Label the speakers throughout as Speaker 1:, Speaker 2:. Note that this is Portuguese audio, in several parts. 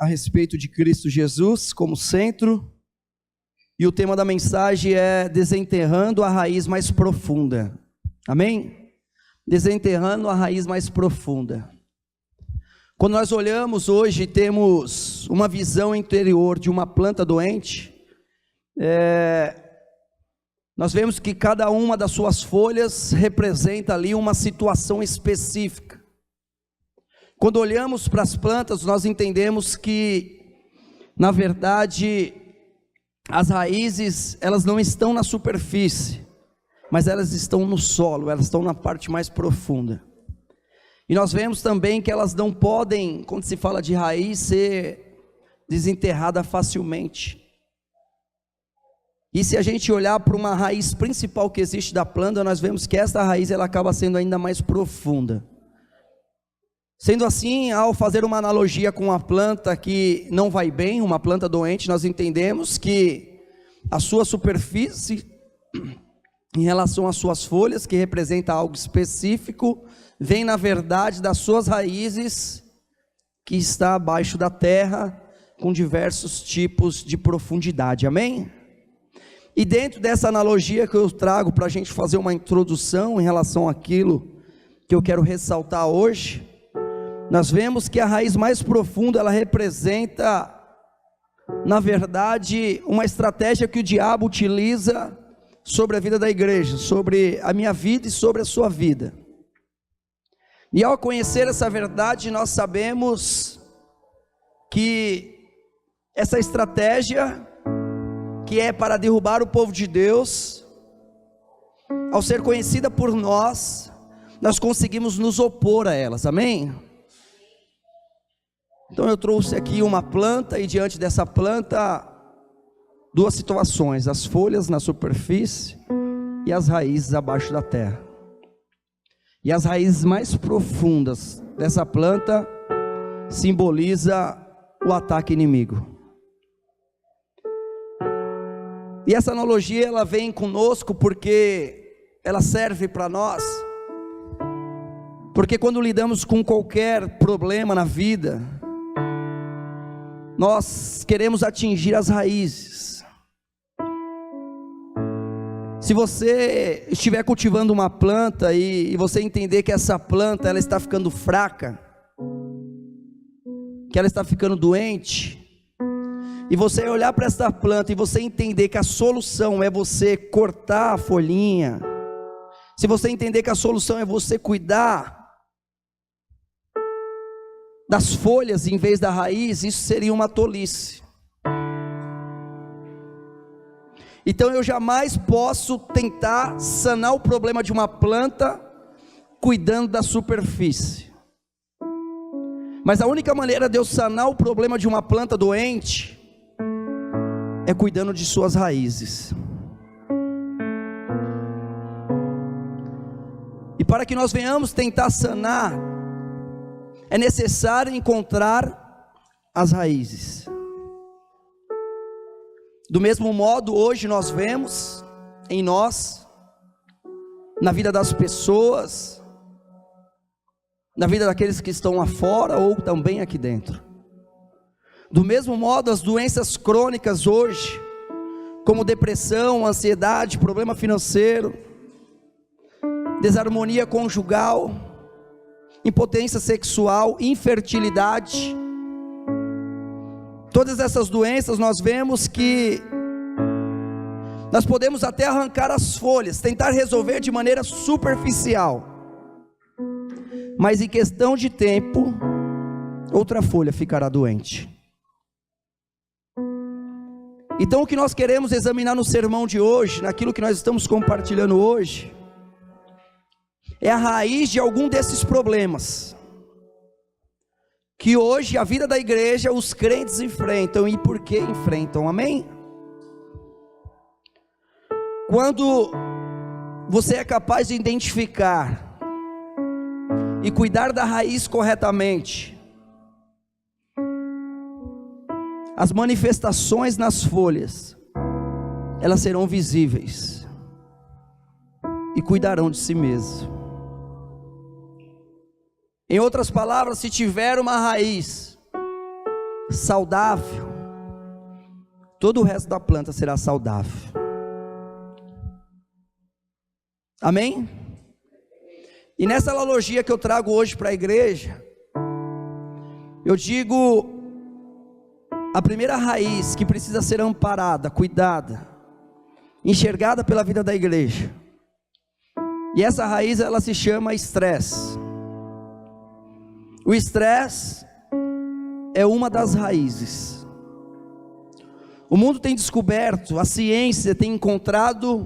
Speaker 1: a respeito de Cristo Jesus como centro, e o tema da mensagem é desenterrando a raiz mais profunda. Amém? Desenterrando a raiz mais profunda. Quando nós olhamos hoje, temos uma visão interior de uma planta doente, nós vemos que cada uma das suas folhas representa ali uma situação específica. Quando olhamos para as plantas, nós entendemos que, na verdade, as raízes, elas não estão na superfície, mas elas estão no solo, elas estão na parte mais profunda. E nós vemos também que elas não podem, quando se fala de raiz, ser desenterrada facilmente. E se a gente olhar para uma raiz principal que existe da planta, nós vemos que essa raiz ela acaba sendo ainda mais profunda. Sendo assim, ao fazer uma analogia com uma planta que não vai bem, uma planta doente, nós entendemos que a sua superfície, em relação às suas folhas, que representa algo específico, vem na verdade das suas raízes, que está abaixo da terra, com diversos tipos de profundidade, amém? E dentro dessa analogia que eu trago para a gente fazer uma introdução em relação àquilo que eu quero ressaltar hoje, nós vemos que a raiz mais profunda, ela representa, na verdade, uma estratégia que o diabo utiliza sobre a vida da igreja, sobre a minha vida e sobre a sua vida. E ao conhecer essa verdade, nós sabemos que essa estratégia, que é para derrubar o povo de Deus, ao ser conhecida por nós conseguimos nos opor a elas, amém? Então eu trouxe aqui uma planta, e diante dessa planta, duas situações: as folhas na superfície e as raízes abaixo da terra. E as raízes mais profundas dessa planta simboliza o ataque inimigo. E essa analogia ela vem conosco porque ela serve para nós, porque quando lidamos com qualquer problema na vida, nós queremos atingir as raízes. Se você estiver cultivando uma planta e você entender que essa planta ela está ficando fraca, que ela está ficando doente, e você olhar para essa planta e você entender que a solução é você cortar a folhinha, se você entender que a solução é você cuidar das folhas em vez da raiz, isso seria uma tolice. Então eu jamais posso tentar sanar o problema de uma planta cuidando da superfície. Mas a única maneira de eu sanar o problema de uma planta doente é cuidando de suas raízes. E para que nós venhamos tentar sanar, é necessário encontrar as raízes. Do mesmo modo, hoje nós vemos em nós, na vida das pessoas, na vida daqueles que estão lá fora ou também aqui dentro. Do mesmo modo, as doenças crônicas hoje, como depressão, ansiedade, problema financeiro, desarmonia conjugal, impotência sexual, infertilidade, todas essas doenças nós vemos que nós podemos até arrancar as folhas, tentar resolver de maneira superficial, mas em questão de tempo, outra folha ficará doente. Então o que nós queremos examinar no sermão de hoje, naquilo que nós estamos compartilhando hoje, é a raiz de algum desses problemas que hoje a vida da igreja, os crentes enfrentam. E por que enfrentam, amém? Quando você é capaz de identificar e cuidar da raiz corretamente, as manifestações nas folhas, elas serão visíveis e cuidarão de si mesmo. Em outras palavras, se tiver uma raiz saudável, todo o resto da planta será saudável. Amém? E nessa analogia que eu trago hoje para a igreja, eu digo, a primeira raiz que precisa ser amparada, cuidada, enxergada pela vida da igreja, e essa raiz ela se chama estresse. O estresse é uma das raízes. O mundo tem descoberto, a ciência tem encontrado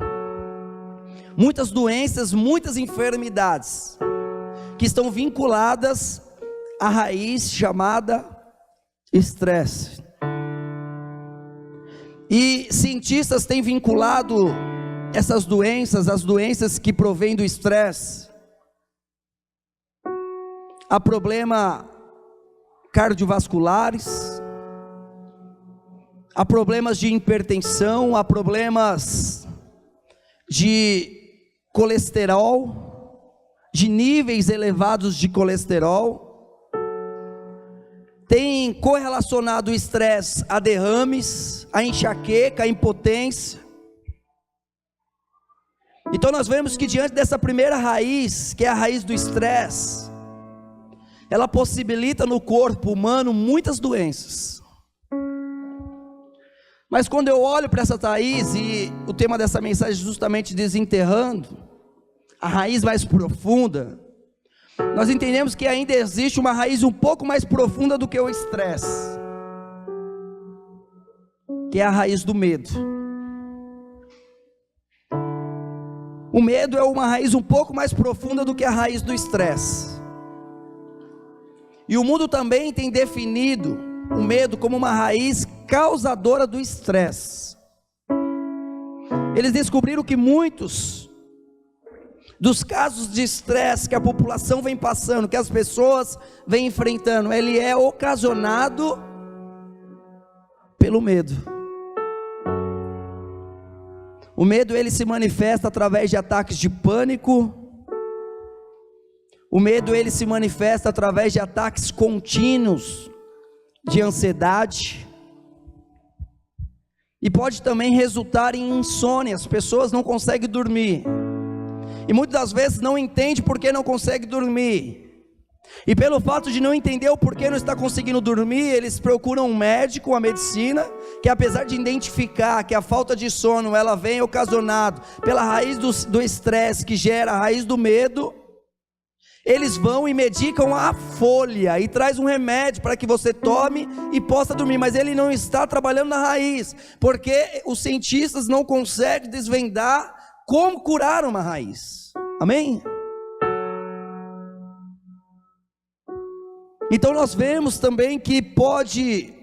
Speaker 1: muitas doenças, muitas enfermidades que estão vinculadas à raiz chamada estresse. E cientistas têm vinculado essas doenças, as doenças que provêm do estresse, a problemas cardiovasculares, a problemas de hipertensão, a problemas de colesterol, de níveis elevados de colesterol. Tem correlacionado o estresse a derrames, a enxaqueca, a impotência. Então nós vemos que diante dessa primeira raiz, que é a raiz do estresse, ela possibilita no corpo humano muitas doenças. Mas quando eu olho para essa raiz, e o tema dessa mensagem é justamente desenterrando a raiz mais profunda, nós entendemos que ainda existe uma raiz um pouco mais profunda do que o estresse, que é a raiz do medo. O medo é uma raiz um pouco mais profunda do que a raiz do estresse. E o mundo também tem definido o medo como uma raiz causadora do estresse. Eles descobriram que muitos dos casos de estresse que a população vem passando, que as pessoas vêm enfrentando, ele é ocasionado pelo medo. O medo ele se manifesta através de ataques de pânico. O medo ele se manifesta através de ataques contínuos de ansiedade. E pode também resultar em insônia. As pessoas não conseguem dormir. E muitas das vezes não entende por que não consegue dormir. E pelo fato de não entender o porquê não está conseguindo dormir, eles procuram um médico, uma medicina, que apesar de identificar que a falta de sono, ela vem ocasionado pela raiz do estresse, que gera a raiz do medo, eles vão e medicam a folha, e traz um remédio para que você tome e possa dormir, mas ele não está trabalhando na raiz, porque os cientistas não conseguem desvendar como curar uma raiz. Amém? Então nós vemos também que pode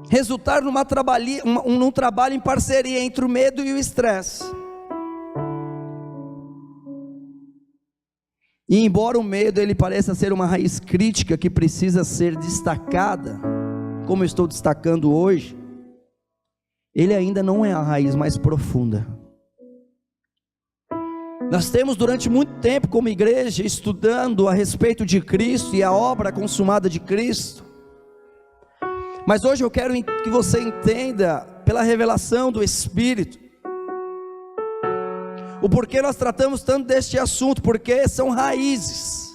Speaker 1: resultar num trabalho em parceria entre o medo e o estresse. E embora o medo ele pareça ser uma raiz crítica que precisa ser destacada, como eu estou destacando hoje, ele ainda não é a raiz mais profunda. Nós temos durante muito tempo como igreja estudando a respeito de Cristo e a obra consumada de Cristo, mas hoje eu quero que você entenda pela revelação do Espírito o porquê nós tratamos tanto deste assunto, porque são raízes,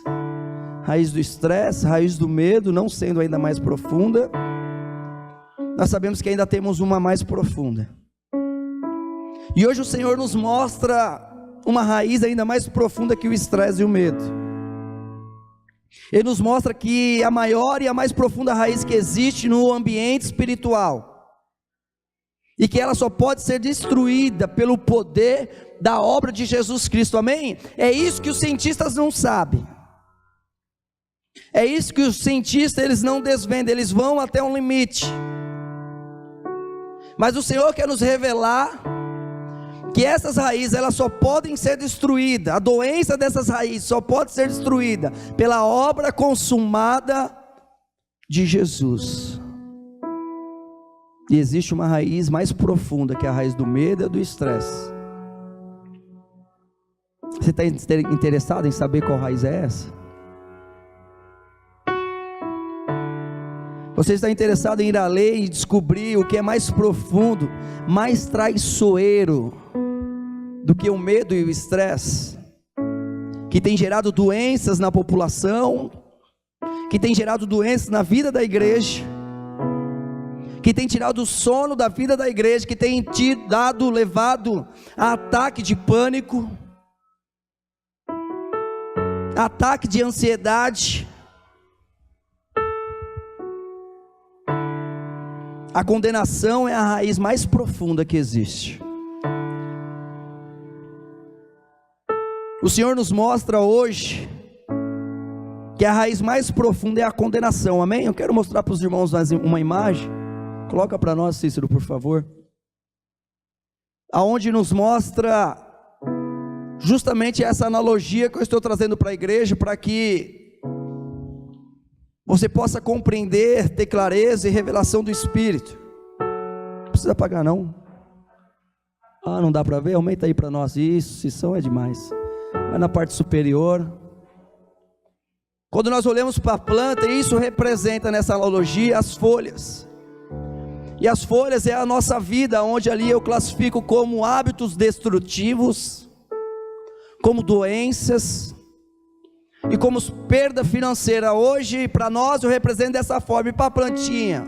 Speaker 1: raiz do estresse, raiz do medo, não sendo ainda mais profunda, nós sabemos que ainda temos uma mais profunda, e hoje o Senhor nos mostra uma raiz ainda mais profunda que o estresse e o medo. Ele nos mostra que a maior e a mais profunda raiz que existe no ambiente espiritual, e que ela só pode ser destruída pelo poder da obra de Jesus Cristo, amém? É isso que os cientistas não sabem, é isso que os cientistas eles não desvendam, eles vão até um limite, mas o Senhor quer nos revelar que essas raízes elas só podem ser destruídas, a doença dessas raízes só pode ser destruída pela obra consumada de Jesus. E existe uma raiz mais profunda, que é a raiz do medo e do estresse. Você está interessado em saber qual raiz é essa? Você está interessado em ir além e descobrir o que é mais profundo, mais traiçoeiro do que o medo e o estresse, que tem gerado doenças na população, que tem gerado doenças na vida da igreja, que tem tirado o sono da vida da igreja, que tem levado a ataque de pânico, ataque de ansiedade. A condenação é a raiz mais profunda que existe. O Senhor nos mostra hoje que a raiz mais profunda é a condenação, amém? Eu quero mostrar para os irmãos uma imagem. Coloca para nós, Cícero, por favor. Aonde nos mostra justamente essa analogia que eu estou trazendo para a igreja, para que você possa compreender, ter clareza e revelação do Espírito. Não precisa apagar não. Ah, não dá para ver? Aumenta aí para nós. Isso é demais. Vai na parte superior. Quando nós olhamos para a planta, isso representa nessa analogia as folhas. E as folhas é a nossa vida, onde ali eu classifico como hábitos destrutivos, como doenças e como perda financeira. Hoje para nós eu represento dessa forma. E para a plantinha,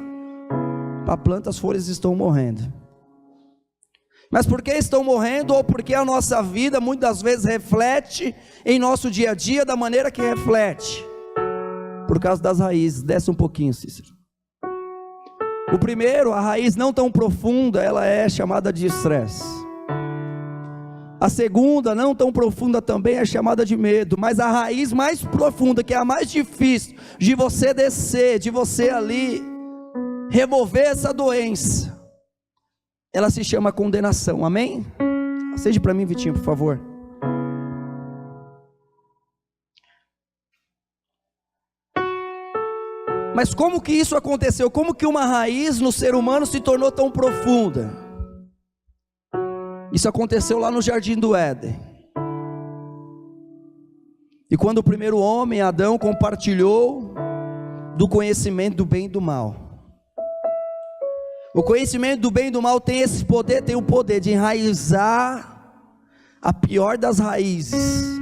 Speaker 1: para a planta as folhas estão morrendo. Mas por que estão morrendo? Ou porque a nossa vida muitas vezes reflete em nosso dia a dia da maneira que reflete? Por causa das raízes. Desce um pouquinho, Cícero. O primeiro, a raiz não tão profunda, ela é chamada de estresse. A segunda, não tão profunda também, é chamada de medo. Mas a raiz mais profunda, que é a mais difícil de você descer, de você ali remover essa doença, ela se chama condenação, amém? Acende para mim, Vitinho, por favor. Mas como que isso aconteceu? Como que uma raiz no ser humano se tornou tão profunda? Isso aconteceu lá no Jardim do Éden. E quando o primeiro homem, Adão, compartilhou do conhecimento do bem e do mal. O conhecimento do bem e do mal tem esse poder, tem o poder de enraizar a pior das raízes.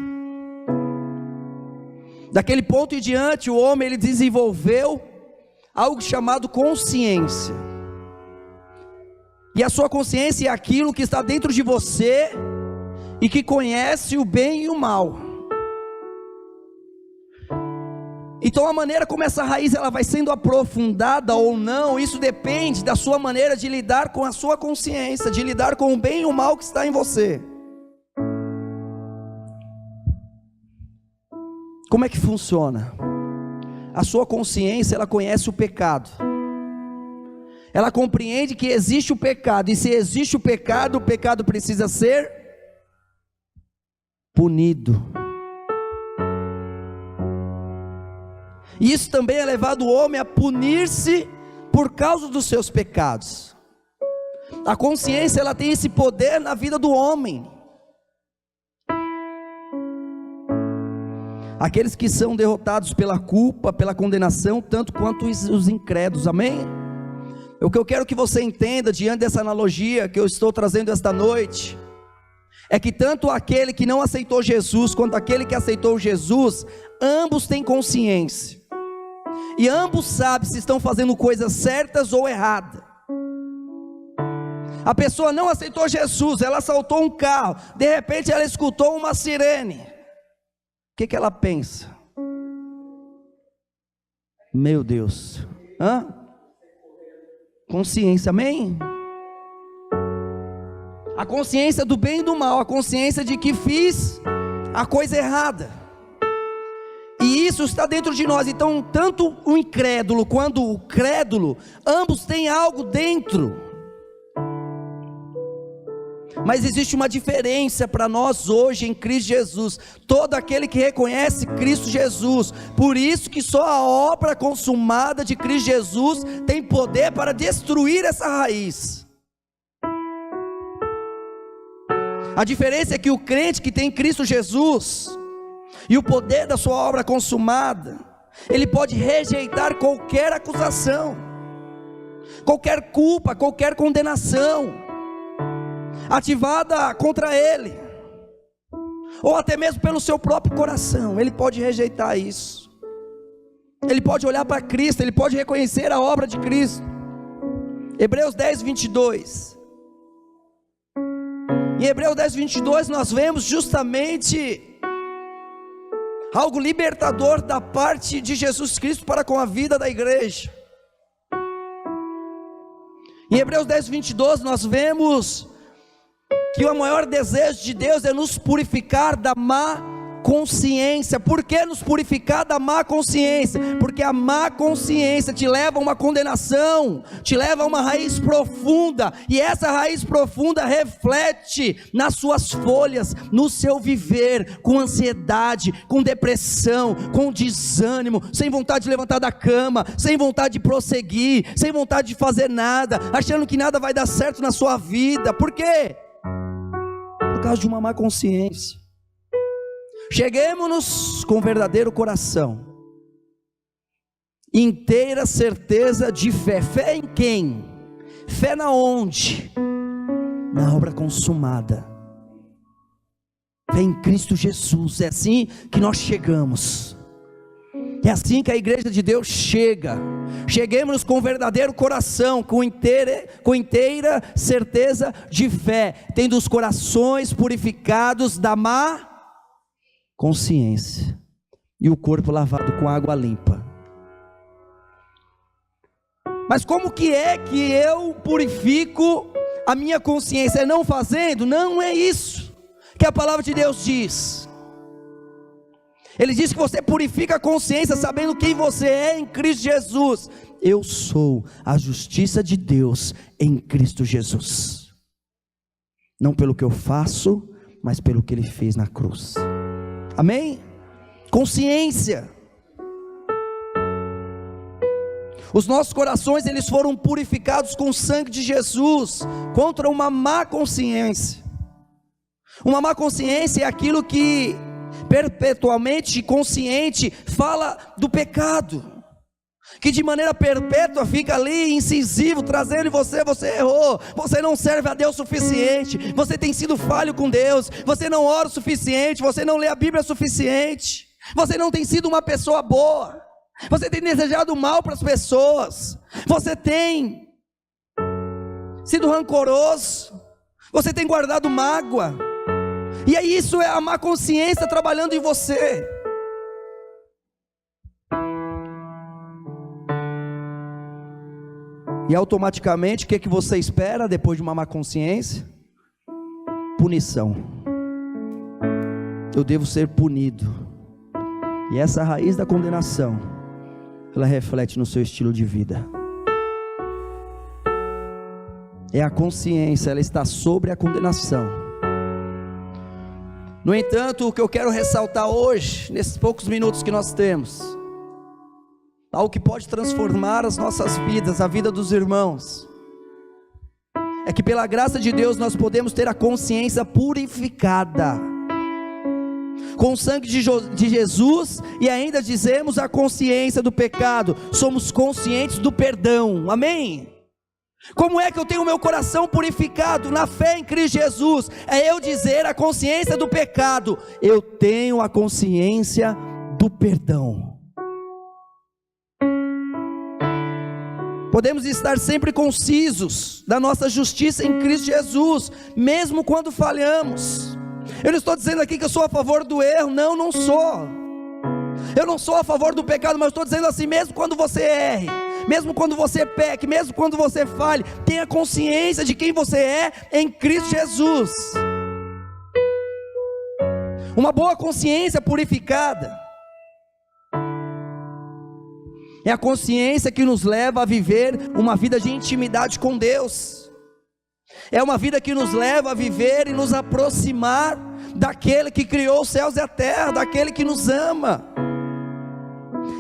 Speaker 1: Daquele ponto em diante, o homem ele desenvolveu algo chamado consciência. E a sua consciência é aquilo que está dentro de você e que conhece o bem e o mal. Então a maneira como essa raiz ela vai sendo aprofundada ou não, isso depende da sua maneira de lidar com a sua consciência, de lidar com o bem e o mal que está em você. Como é que funciona? A sua consciência, ela conhece o pecado. Ela compreende que existe o pecado, e se existe o pecado precisa ser punido. E isso também é levado o homem a punir-se por causa dos seus pecados. A consciência ela tem esse poder na vida do homem. Aqueles que são derrotados pela culpa, pela condenação, tanto quanto os incrédulos, amém? O que eu quero que você entenda diante dessa analogia que eu estou trazendo esta noite, é que tanto aquele que não aceitou Jesus, quanto aquele que aceitou Jesus, ambos têm consciência. E ambos sabem se estão fazendo coisas certas ou erradas. A pessoa não aceitou Jesus, ela assaltou um carro, de repente ela escutou uma sirene. O que ela pensa? Meu Deus, consciência, amém? A consciência do bem e do mal, a consciência de que fiz a coisa errada. E isso está dentro de nós. Então tanto o incrédulo quanto o crédulo, ambos têm algo dentro. Mas existe uma diferença para nós hoje em Cristo Jesus. Todo aquele que reconhece Cristo Jesus, por isso que só a obra consumada de Cristo Jesus tem poder para destruir essa raiz. A diferença é que o crente que tem Cristo Jesus e o poder da sua obra consumada, Ele pode rejeitar qualquer acusação, qualquer culpa, qualquer condenação ativada contra ele, ou até mesmo pelo seu próprio coração. Ele pode rejeitar isso. Ele pode olhar para Cristo, ele pode reconhecer a obra de Cristo. Hebreus 10, 22. Em Hebreus 10, 22 nós vemos justamente algo libertador da parte de Jesus Cristo para com a vida da igreja. Em Hebreus 10, 22 nós vemos que o maior desejo de Deus é nos purificar da má consciência. Por que nos purificar da má consciência? Porque a má consciência te leva a uma condenação, te leva a uma raiz profunda, e essa raiz profunda reflete nas suas folhas, no seu viver, com ansiedade, com depressão, com desânimo, sem vontade de levantar da cama, sem vontade de prosseguir, sem vontade de fazer nada, achando que nada vai dar certo na sua vida. Por quê? Por causa de uma má consciência. Cheguemos-nos com verdadeiro coração, inteira certeza de fé. Fé em quem? Fé na onde? Na obra consumada. Fé em Cristo Jesus. É assim que nós chegamos. É assim que a igreja de Deus chega. Cheguemos com verdadeiro coração, com inteira certeza de fé, tendo os corações purificados da má consciência e o corpo lavado com água limpa. Mas como que é que eu purifico a minha consciência? É não fazendo? Não é isso que a palavra de Deus diz. Ele diz que você purifica a consciência sabendo quem você é em Cristo Jesus. Eu sou a justiça de Deus em Cristo Jesus, não pelo que eu faço, mas pelo que Ele fez na cruz. Amém? Consciência. Os nossos corações, eles foram purificados com o sangue de Jesus, contra uma má consciência. Uma má consciência é aquilo que perpetuamente consciente fala do pecado, que de maneira perpétua fica ali incisivo, trazendo em você errou, você não serve a Deus o suficiente, você tem sido falho com Deus, você não ora o suficiente, você não lê a Bíblia o suficiente, você não tem sido uma pessoa boa, você tem desejado mal para as pessoas, você tem sido rancoroso, você tem guardado mágoa, e aí isso é a má consciência trabalhando em você. E automaticamente, o que você espera depois de uma má consciência? Punição. Eu devo ser punido. E essa raiz da condenação, ela reflete no seu estilo de vida. É a consciência, ela está sobre a condenação. No entanto, o que eu quero ressaltar hoje, nesses poucos minutos que nós temos, algo que pode transformar as nossas vidas, a vida dos irmãos, é que pela graça de Deus nós podemos ter a consciência purificada com o sangue de Jesus, e ainda dizemos a consciência do pecado, somos conscientes do perdão. Amém? Como é que eu tenho o meu coração purificado? Na fé em Cristo Jesus. É eu dizer a consciência do pecado, eu tenho a consciência do perdão. Podemos estar sempre concisos da nossa justiça em Cristo Jesus, mesmo quando falhamos. Eu não estou dizendo aqui que eu sou a favor do erro, não sou. Eu não sou a favor do pecado, mas estou dizendo assim, mesmo quando você erre, mesmo quando você peque, mesmo quando você falhe, tenha consciência de quem você é em Cristo Jesus. Uma boa consciência purificada é a consciência que nos leva a viver uma vida de intimidade com Deus. É uma vida que nos leva a viver e nos aproximar daquele que criou os céus e a terra, daquele que nos ama.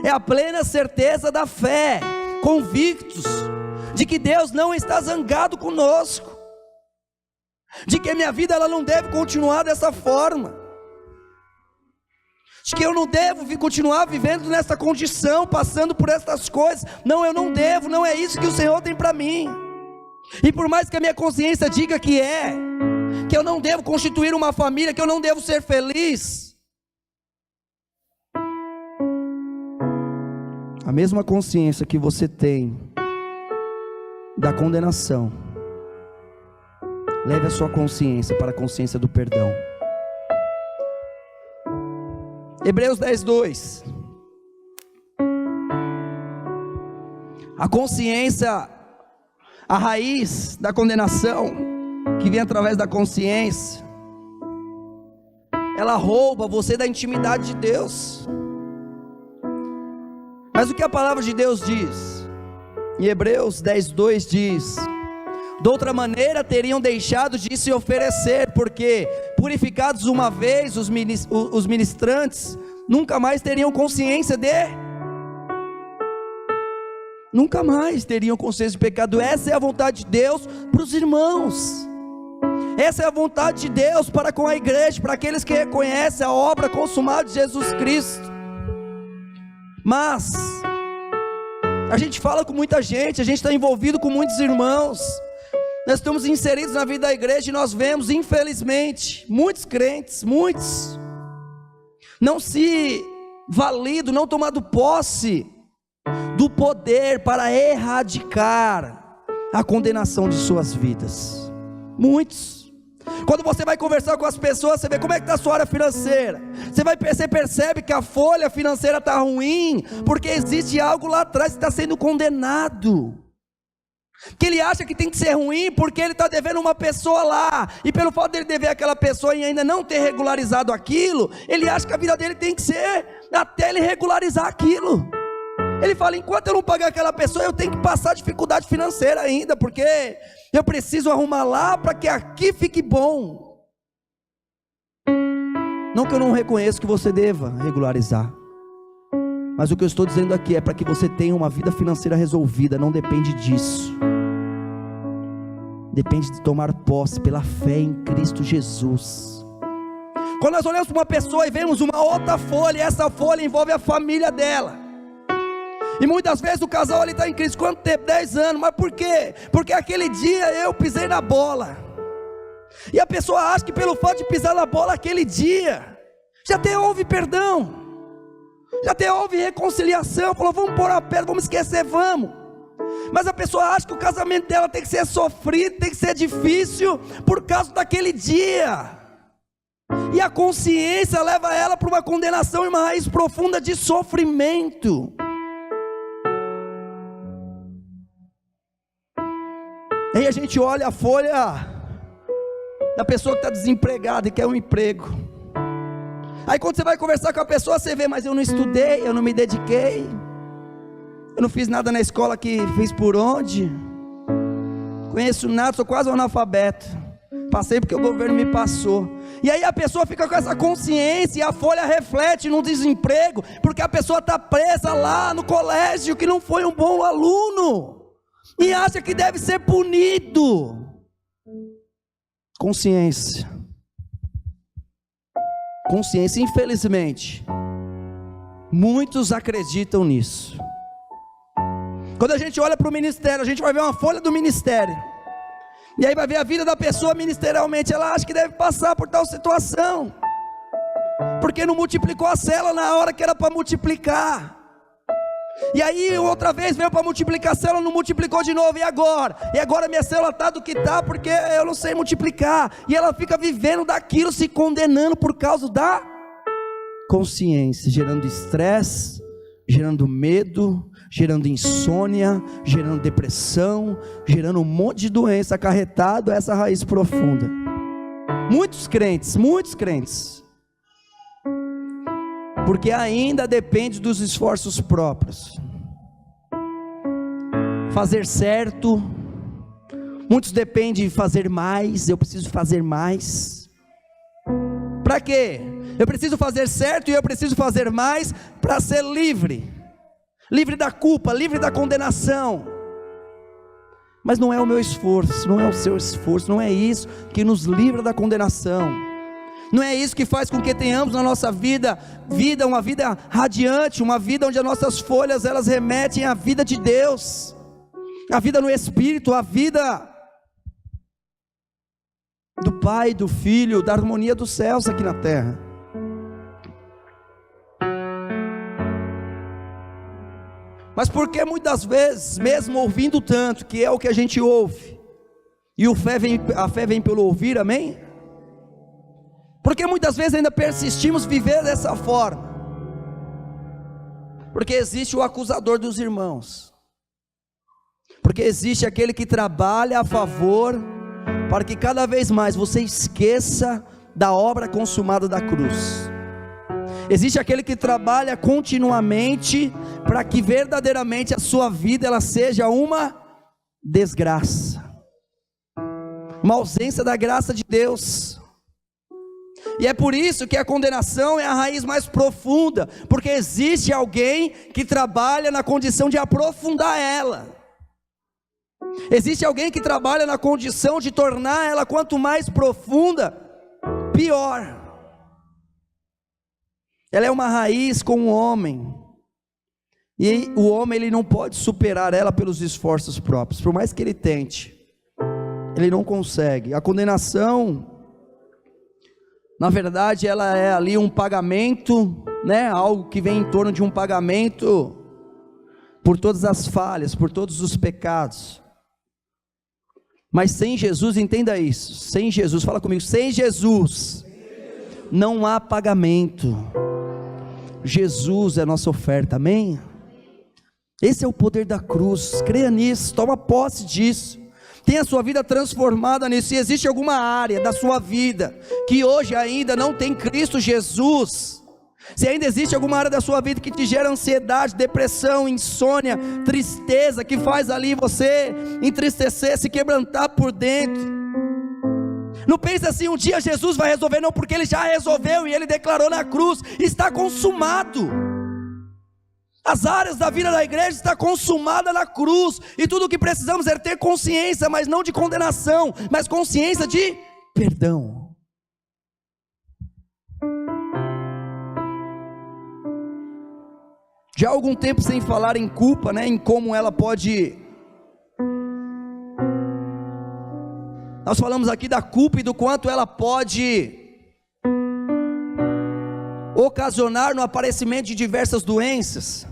Speaker 1: É a plena certeza da fé, convictos de que Deus não está zangado conosco, de que a minha vida ela não deve continuar dessa forma. de que eu não devo continuar vivendo nessa condição, passando por essas coisas. Não, eu não devo, não é isso que o Senhor tem para mim. E por mais que a minha consciência diga que eu não devo constituir uma família, que eu não devo ser feliz, a mesma consciência que você tem da condenação, leve a sua consciência para a consciência do perdão. Hebreus 10:2. A consciência, a raiz da condenação, que vem através da consciência, ela rouba você da intimidade de Deus. Mas o que a palavra de Deus diz? Em Hebreus 10:2 diz: de outra maneira teriam deixado de se oferecer, porque purificados uma vez os ministrantes, nunca mais teriam consciência nunca mais teriam consciência de pecado. Essa é a vontade de Deus para os irmãos, essa é a vontade de Deus para com a igreja, para aqueles que reconhecem a obra consumada de Jesus Cristo. Mas a gente fala com muita gente, a gente está envolvido com muitos irmãos, nós estamos inseridos na vida da igreja e nós vemos, infelizmente, muitos crentes, muitos, não se validam, não tomando posse do poder para erradicar a condenação de suas vidas. Muitos. Quando você vai conversar com as pessoas, você vê como é que está a sua área financeira, você percebe que a folha financeira está ruim, porque existe algo lá atrás que está sendo condenado, que ele acha que tem que ser ruim, porque ele está devendo uma pessoa lá, e pelo fato dele dever aquela pessoa e ainda não ter regularizado aquilo, ele acha que a vida dele tem que ser, até ele regularizar aquilo. Ele fala, enquanto eu não pagar aquela pessoa, eu tenho que passar dificuldade financeira ainda, porque eu preciso arrumar lá, para que aqui fique bom. Não que eu não reconheço que você deva regularizar, mas o que eu estou dizendo aqui é para que você tenha uma vida financeira resolvida. Não depende disso, depende de tomar posse pela fé em Cristo Jesus. Quando nós olhamos para uma pessoa e vemos uma outra folha, e essa folha envolve a família dela, e muitas vezes o casal ali está em crise. Quanto tempo? 10 anos. Mas por quê? Porque aquele dia eu pisei na bola, e a pessoa acha que pelo fato de pisar na bola aquele dia, já até houve perdão, já até houve reconciliação, falou, vamos pôr a pedra, vamos esquecer, vamos. Mas a pessoa acha que o casamento dela tem que ser sofrido, tem que ser difícil, por causa daquele dia, e a consciência leva ela para uma condenação e uma raiz profunda de sofrimento. Aí a gente olha a folha da pessoa que está desempregada e quer um emprego. Aí quando você vai conversar com a pessoa, você vê, mas eu não estudei, eu não me dediquei, eu não fiz nada na escola que fiz por onde, conheço nada, sou quase um analfabeto, passei porque o governo me passou. E aí a pessoa fica com essa consciência, e a folha reflete no desemprego, porque a pessoa está presa lá no colégio, que não foi um bom aluno, e acha que deve ser punido. Consciência, infelizmente, muitos acreditam nisso. Quando a gente olha para o ministério, a gente vai ver uma folha do ministério, e aí vai ver a vida da pessoa ministerialmente, ela acha que deve passar por tal situação, porque não multiplicou a célula na hora que era para multiplicar. E aí outra vez veio para multiplicar a célula, não multiplicou de novo, e agora minha célula está do que está, porque eu não sei multiplicar, e ela fica vivendo daquilo, se condenando por causa da consciência, gerando estresse, gerando medo, gerando insônia, gerando depressão, gerando um monte de doença acarretado a essa raiz profunda. Muitos crentes, porque ainda depende dos esforços próprios, fazer certo. Muitos dependem de fazer mais, eu preciso fazer mais, para quê? Eu preciso fazer certo e eu preciso fazer mais, para ser livre da culpa, livre da condenação. Mas não é o meu esforço, não é o seu esforço, não é isso que nos livra da condenação. Não é isso que faz com que tenhamos na nossa vida uma vida radiante, uma vida onde as nossas folhas elas remetem à vida de Deus, a vida no Espírito, a vida do Pai, do Filho, da harmonia dos céus aqui na terra. Mas porque muitas vezes, mesmo ouvindo tanto, que é o que a gente ouve, e a fé vem pelo ouvir, amém? Porque muitas vezes ainda persistimos viver dessa forma, porque existe o acusador dos irmãos, porque existe aquele que trabalha a favor, para que cada vez mais você esqueça da obra consumada da cruz. Existe aquele que trabalha continuamente, para que verdadeiramente a sua vida ela seja uma desgraça, uma ausência da graça de Deus. E é por isso que a condenação é a raiz mais profunda, porque existe alguém que trabalha na condição de aprofundar ela. Existe alguém que trabalha na condição de tornar ela quanto mais profunda, pior. Ela é uma raiz com o homem, e o homem ele não pode superar ela pelos esforços próprios, por mais que ele tente, ele não consegue. A condenação, na verdade, ela é ali um pagamento, né? Algo que vem em torno de um pagamento por todas as falhas, por todos os pecados. Mas sem Jesus, entenda isso, sem Jesus, fala comigo, sem Jesus não há pagamento. Jesus é a nossa oferta, amém? Esse é o poder da cruz, creia nisso, toma posse disso, tenha a sua vida transformada nisso. Se existe alguma área da sua vida, que hoje ainda não tem Cristo Jesus, se ainda existe alguma área da sua vida que te gera ansiedade, depressão, insônia, tristeza, que faz ali você entristecer, se quebrantar por dentro, não pense assim, um dia Jesus vai resolver, não, porque Ele já resolveu, e Ele declarou na cruz, está consumado. As áreas da vida da igreja está consumada na cruz, e tudo o que precisamos é ter consciência, mas não de condenação, mas consciência de perdão. Já há algum tempo sem falar em culpa, né, em como ela pode... Nós falamos aqui da culpa e do quanto ela pode ocasionar no aparecimento de diversas doenças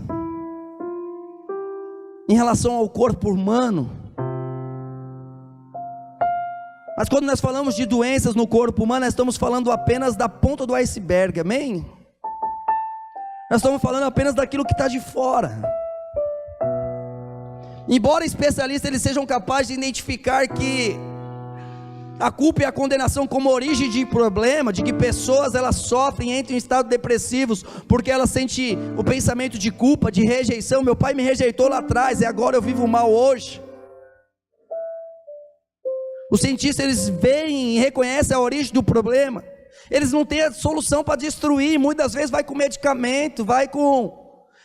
Speaker 1: em relação ao corpo humano. Mas quando nós falamos de doenças no corpo humano, nós estamos falando apenas da ponta do iceberg, amém? Nós estamos falando apenas daquilo que está de fora. Embora especialistas eles sejam capazes de identificar que a culpa e a condenação como origem de problema, de que pessoas elas sofrem, entram em estados depressivos, porque elas sentem o pensamento de culpa, de rejeição. Meu pai me rejeitou lá atrás, e agora eu vivo mal hoje. Os cientistas eles veem e reconhecem a origem do problema, eles não têm a solução para destruir, muitas vezes vai com medicamento, vai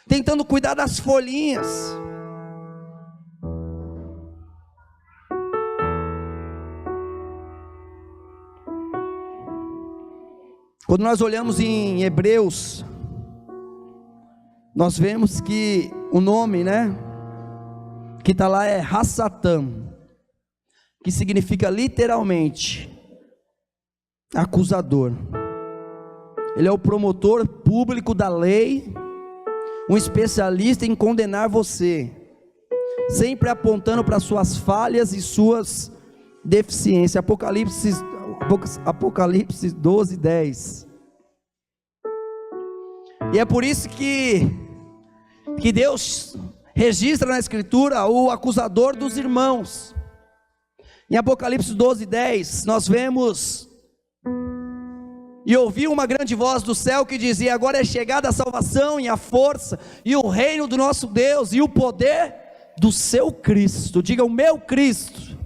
Speaker 1: tentando cuidar das folhinhas. Quando nós olhamos em Hebreus, nós vemos que o nome, né, que está lá é Hassatam, que significa literalmente acusador. Ele é o promotor público da lei, um especialista em condenar você, sempre apontando para suas falhas e suas deficiências. Apocalipse 12, 10. E é por isso que Deus registra na Escritura o acusador dos irmãos. Em Apocalipse 12, 10, nós vemos: e ouvi uma grande voz do céu que dizia: agora é chegada a salvação e a força e o reino do nosso Deus e o poder do seu Cristo. Diga: o meu Cristo.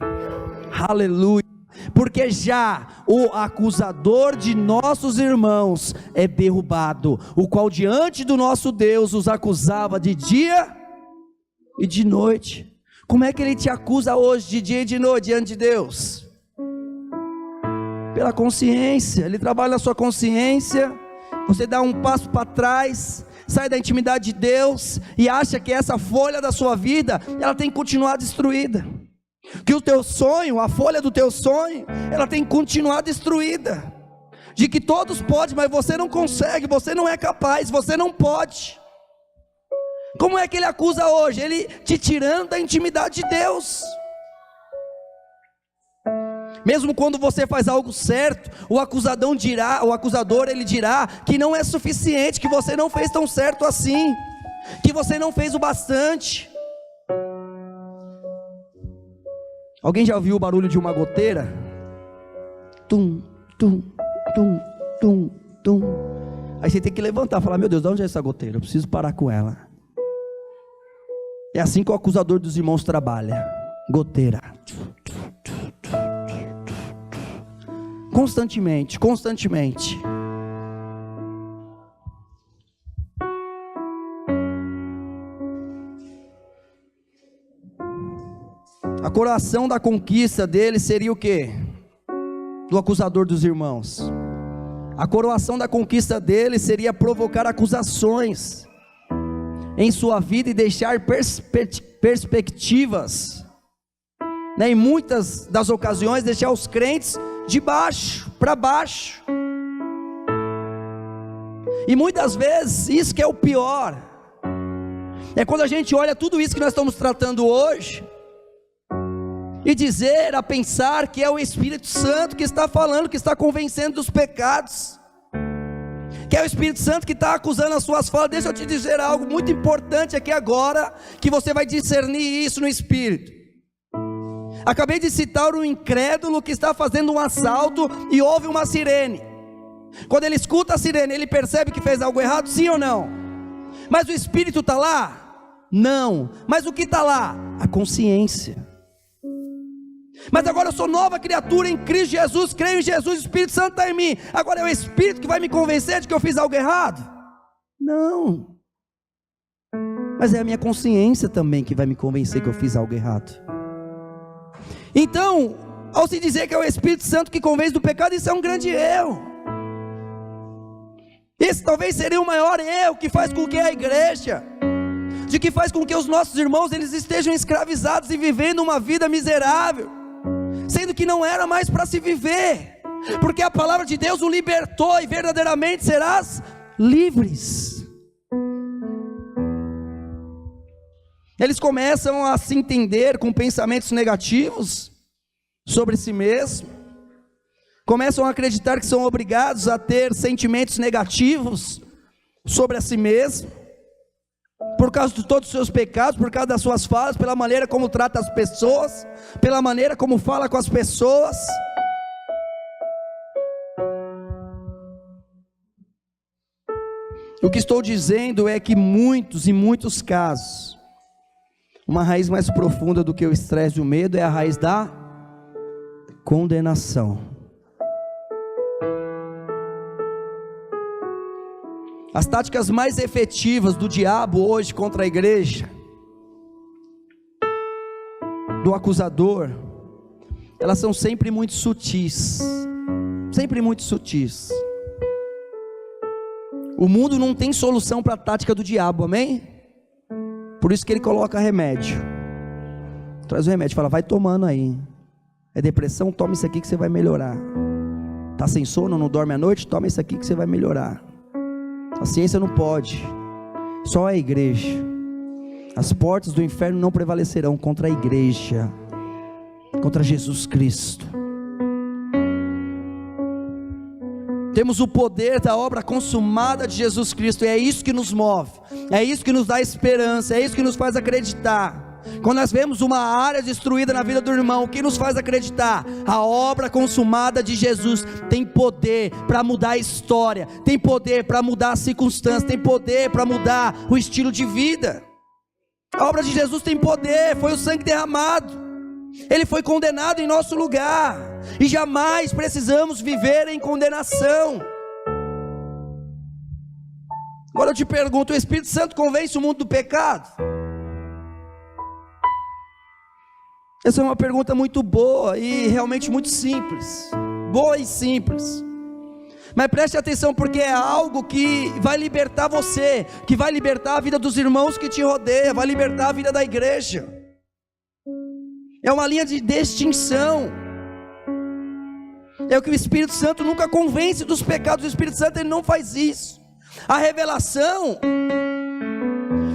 Speaker 1: Aleluia. Porque já o acusador de nossos irmãos é derrubado, o qual diante do nosso Deus os acusava de dia e de noite. Como é que ele te acusa hoje de dia e de noite diante de Deus? Pela consciência. Ele trabalha na sua consciência. Você dá um passo para trás, sai da intimidade de Deus e acha que essa folha da sua vida, ela tem que continuar destruída. Que o teu sonho, a folha do teu sonho, ela tem que continuar destruída. De que todos podem, mas você não consegue, você não é capaz, você não pode. Como é que ele acusa hoje? Ele te tirando da intimidade de Deus. Mesmo quando você faz algo certo, o acusador ele dirá que não é suficiente, que você não fez tão certo assim, que você não fez o bastante. Alguém já ouviu o barulho de uma goteira? Tum, tum, tum, tum, tum. Aí você tem que levantar e falar: meu Deus, de onde é essa goteira? Eu preciso parar com ela. É assim que o acusador dos irmãos trabalha. Goteira. Constantemente, constantemente. A coroação da conquista dele seria o quê? Do acusador dos irmãos. A coroação da conquista dele seria provocar acusações em sua vida e deixar perspectivas, né? Em muitas das ocasiões deixar os crentes de baixo para baixo. E muitas vezes isso que é o pior, é quando a gente olha tudo isso que nós estamos tratando hoje e pensar que é o Espírito Santo que está falando, que está convencendo dos pecados, que é o Espírito Santo que está acusando as suas falas. Deixa eu te dizer algo muito importante aqui agora, que você vai discernir isso no Espírito. Acabei de citar um incrédulo que está fazendo um assalto e ouve uma sirene. Quando ele escuta a sirene, ele percebe que fez algo errado, sim ou não? Mas o Espírito está lá? Não. Mas o que está lá? A consciência. Mas agora eu sou nova criatura em Cristo Jesus, creio em Jesus, o Espírito Santo está em mim. Agora é o Espírito que vai me convencer de que eu fiz algo errado? Não. Mas é a minha consciência também que vai me convencer que eu fiz algo errado. Então, ao se dizer que é o Espírito Santo que convence do pecado, isso é um grande erro. Esse talvez seria o maior erro que faz com que a igreja, de que faz com que os nossos irmãos eles estejam escravizados e vivendo uma vida miserável, sendo que não era mais para se viver, porque a palavra de Deus o libertou e verdadeiramente serás livres. Eles começam a se entender com pensamentos negativos sobre si mesmo, começam a acreditar que são obrigados a ter sentimentos negativos sobre a si mesmo, por causa de todos os seus pecados, por causa das suas falas, pela maneira como trata as pessoas, pela maneira como fala com as pessoas. O que estou dizendo é que em muitos casos, uma raiz mais profunda do que o estresse e o medo é a raiz da condenação. As táticas mais efetivas do diabo hoje contra a igreja, do acusador, elas são sempre muito sutis. Sempre muito sutis. O mundo não tem solução para a tática do diabo, amém? Por isso que ele coloca remédio. Traz o remédio, fala: vai tomando aí. É depressão? Toma isso aqui que você vai melhorar. Está sem sono, não dorme à noite? Toma isso aqui que você vai melhorar. A ciência não pode, só a igreja. As portas do inferno não prevalecerão contra a igreja, contra Jesus Cristo. Temos o poder da obra consumada de Jesus Cristo, e é isso que nos move, é isso que nos dá esperança, é isso que nos faz acreditar. Quando nós vemos uma área destruída na vida do irmão, o que nos faz acreditar? A obra consumada de Jesus tem poder para mudar a história, tem poder para mudar as circunstâncias, tem poder para mudar o estilo de vida. A obra de Jesus tem poder, foi o sangue derramado, Ele foi condenado em nosso lugar, e jamais precisamos viver em condenação. Agora eu te pergunto: o Espírito Santo convence o mundo do pecado? Essa é uma pergunta muito boa e realmente muito simples. boa e simples. Mas preste atenção, porque é algo que vai libertar você, que vai libertar a vida dos irmãos que te rodeiam, vai libertar a vida da igreja. É uma linha de distinção. É o que o Espírito Santo nunca convence dos pecados. O Espírito Santo, ele não faz isso. A revelação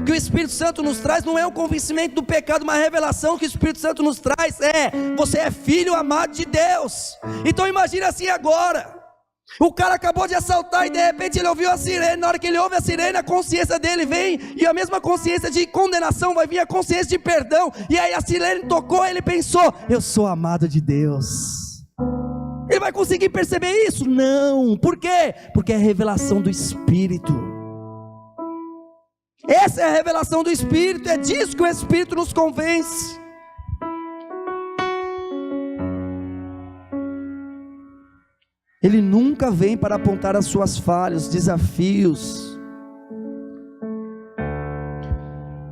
Speaker 1: que o Espírito Santo nos traz não é um convencimento do pecado, mas a revelação que o Espírito Santo nos traz é: você é filho amado de Deus. Então imagine assim agora, o cara acabou de assaltar e de repente ele ouviu a sirene. Na hora que ele ouve a sirene, a consciência dele vem, e a mesma consciência de condenação vai vir a consciência de perdão. E aí a sirene tocou, ele pensou: eu sou amado de Deus. Ele vai conseguir perceber isso? Não. Por quê? Porque é a revelação do Espírito. Essa é a revelação do Espírito. É disso que o Espírito nos convence. Ele nunca vem para apontar as suas falhas, desafios.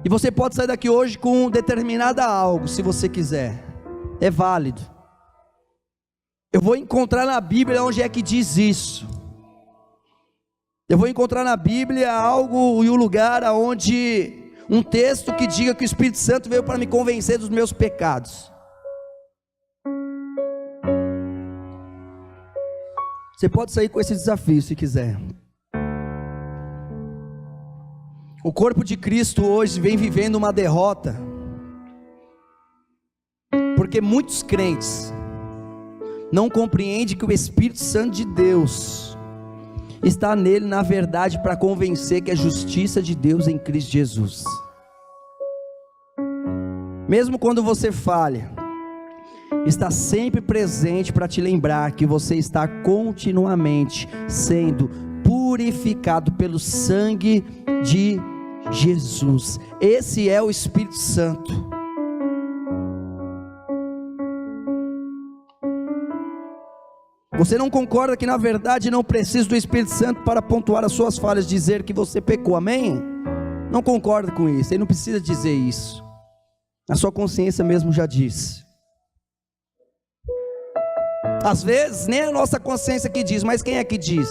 Speaker 1: E você pode sair daqui hoje com determinada algo, se você quiser. É válido. Eu vou encontrar na Bíblia onde é que diz isso. Eu vou encontrar na Bíblia algo e um lugar onde um texto que diga que o Espírito Santo veio para me convencer dos meus pecados. Você pode sair com esse desafio se quiser. O corpo de Cristo hoje vem vivendo uma derrota, porque muitos crentes não compreendem que o Espírito Santo de Deus está nele, na verdade, para convencer que é justiça de Deus em Cristo Jesus. Mesmo quando você falha, está sempre presente para te lembrar que você está continuamente sendo purificado pelo sangue de Jesus. Esse é o Espírito Santo. Você não concorda que na verdade não precisa do Espírito Santo para pontuar as suas falhas, dizer que você pecou, amém? Não concorda com isso, ele não precisa dizer isso. A sua consciência mesmo já disse. Às vezes nem a nossa consciência que diz, mas quem é que diz?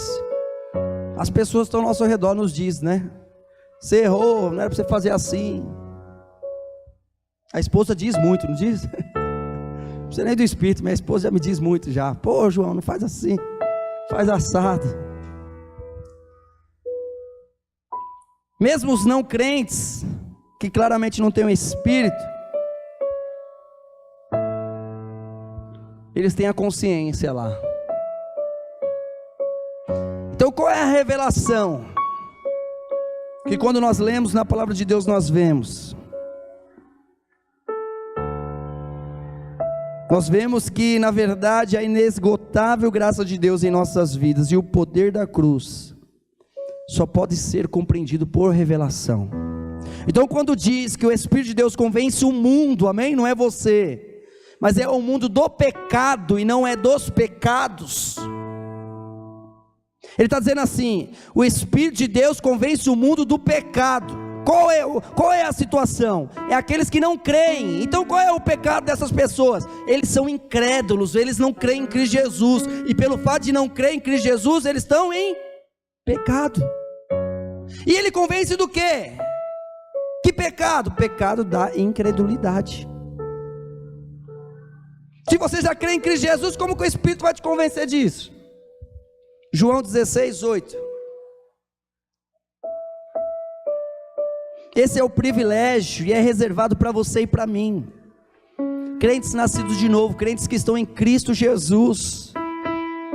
Speaker 1: As pessoas que estão ao nosso redor nos diz, né? Você errou, não era para você fazer assim. A esposa diz muito, não diz? Não sei nem do Espírito, minha esposa já me diz muito já. Pô, João, não faz assim, faz assado. Mesmo os não crentes, que claramente não têm o Espírito, eles têm a consciência lá. Então qual é a revelação que quando nós lemos na palavra de Deus nós vemos? Nós vemos que na verdade a inesgotável graça de Deus em nossas vidas e o poder da cruz só pode ser compreendido por revelação. Então quando diz que o Espírito de Deus convence o mundo, amém? Não é você, mas é o mundo do pecado e não é dos pecados. Ele está dizendo assim: o Espírito de Deus convence o mundo do pecado. Qual é a situação? É aqueles que não creem. Então qual é o pecado dessas pessoas? Eles são incrédulos, eles não creem em Cristo Jesus, e pelo fato de não crer em Cristo Jesus, eles estão em pecado. E ele convence do quê? Que pecado? Pecado da incredulidade. Se você já crê em Cristo Jesus, como que o Espírito vai te convencer disso? João 16:8. Esse é o privilégio e é reservado para você e para mim, crentes nascidos de novo, crentes que estão em Cristo Jesus,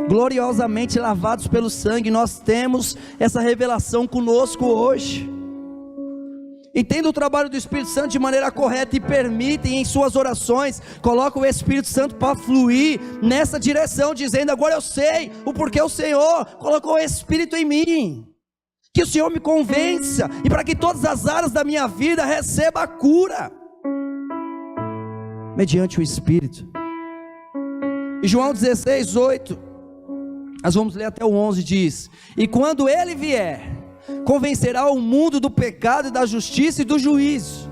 Speaker 1: gloriosamente lavados pelo sangue. Nós temos essa revelação conosco hoje. Entenda o trabalho do Espírito Santo de maneira correta e permitem em suas orações, coloca o Espírito Santo para fluir nessa direção, dizendo: agora eu sei o porquê o Senhor colocou o Espírito em mim. Que o Senhor me convença, e para que todas as áreas da minha vida receba a cura, mediante o Espírito. E João 16:8, nós vamos ler até o 11, diz: e quando Ele vier, convencerá o mundo do pecado e da justiça e do juízo.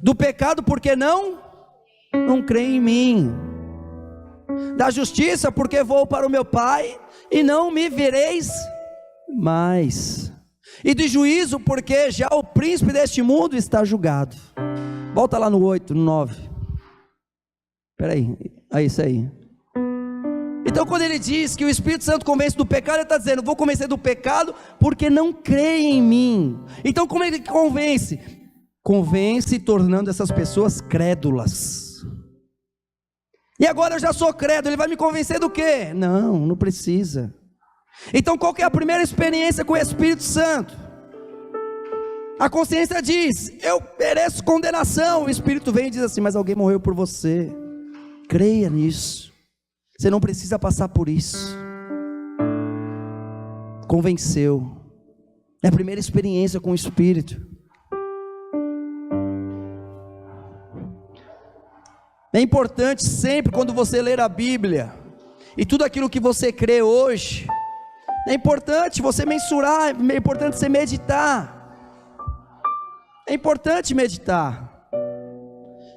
Speaker 1: Do pecado porque não creem em mim. da justiça, porque vou para o meu Pai, e não me vereis mais, e do juízo, porque já o príncipe deste mundo está julgado. Volta lá no 8, no 9, espera aí, é isso aí. Então quando ele diz que o Espírito Santo convence do pecado, ele está dizendo, vou convencer do pecado, porque não creem em mim. Então como ele convence? Convence tornando essas pessoas crédulas. E agora eu já sou crédulo, ele vai me convencer do quê? Não precisa. Então qual que é a primeira experiência com o Espírito Santo? A consciência diz, eu mereço condenação. O Espírito vem e diz assim, mas alguém morreu por você, creia nisso, você não precisa passar por isso. Convenceu. É a primeira experiência com o Espírito. É importante sempre quando você ler a Bíblia, e tudo aquilo que você crê hoje, é importante você mensurar, é importante você meditar. É importante meditar.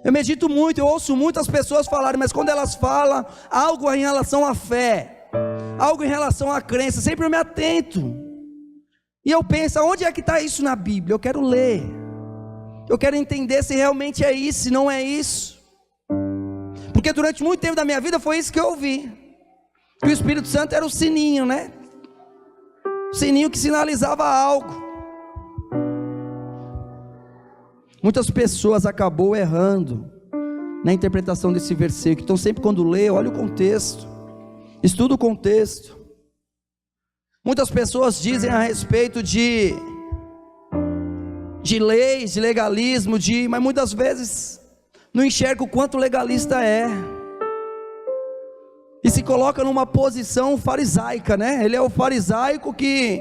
Speaker 1: Eu medito muito, eu ouço muitas pessoas falarem, mas quando elas falam algo em relação à fé, algo em relação à crença, sempre eu me atento, e eu penso, onde é que está isso na Bíblia? Eu quero ler, eu quero entender se realmente é isso, se não é isso, porque durante muito tempo da minha vida foi isso que eu ouvi, que o Espírito Santo era o sininho, né? O sininho que sinalizava algo. Muitas pessoas acabou errando na interpretação desse versículo. Então sempre quando lê, olha o contexto, estuda o contexto. Muitas pessoas dizem a respeito de leis, de legalismo, mas muitas vezes não enxerga o quanto legalista é, e se coloca numa posição farisaica, né? Ele é o farisaico que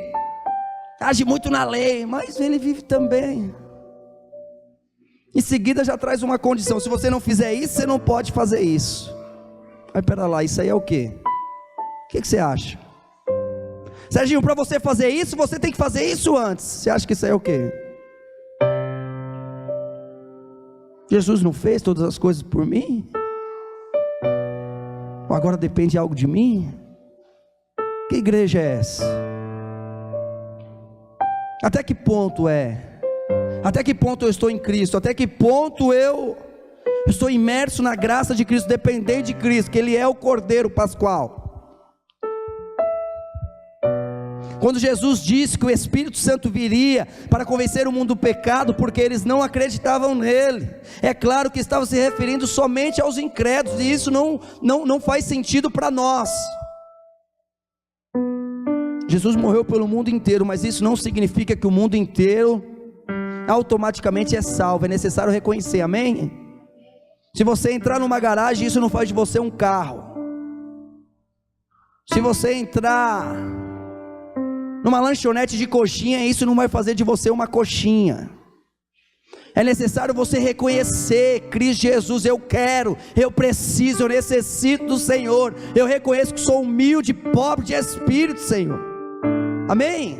Speaker 1: age muito na lei, mas ele vive também. Em seguida já traz uma condição, se você não fizer isso, você não pode fazer isso. Aí pera lá, isso aí é o quê? O que você acha? Serginho, para você fazer isso, você tem que fazer isso antes. Você acha que isso aí é o quê? Jesus não fez todas as coisas por mim? Ou agora depende algo de mim? Que igreja é essa? Até que ponto Até que ponto eu estou em Cristo? Até que ponto eu estou imerso na graça de Cristo, dependente de Cristo, que Ele é o Cordeiro Pascual? Quando Jesus disse que o Espírito Santo viria para convencer o mundo do pecado, porque eles não acreditavam nele, é claro que estava se referindo somente aos incrédulos, e isso não faz sentido para nós. Jesus morreu pelo mundo inteiro, mas isso não significa que o mundo inteiro automaticamente é salvo. É necessário reconhecer, amém? Se você entrar numa garagem, isso não faz de você um carro. Se você entrar numa lanchonete de coxinha, isso não vai fazer de você uma coxinha. É necessário você reconhecer, Cristo Jesus, eu quero, eu preciso, eu necessito do Senhor. Eu reconheço que sou humilde, pobre de espírito, Senhor. Amém?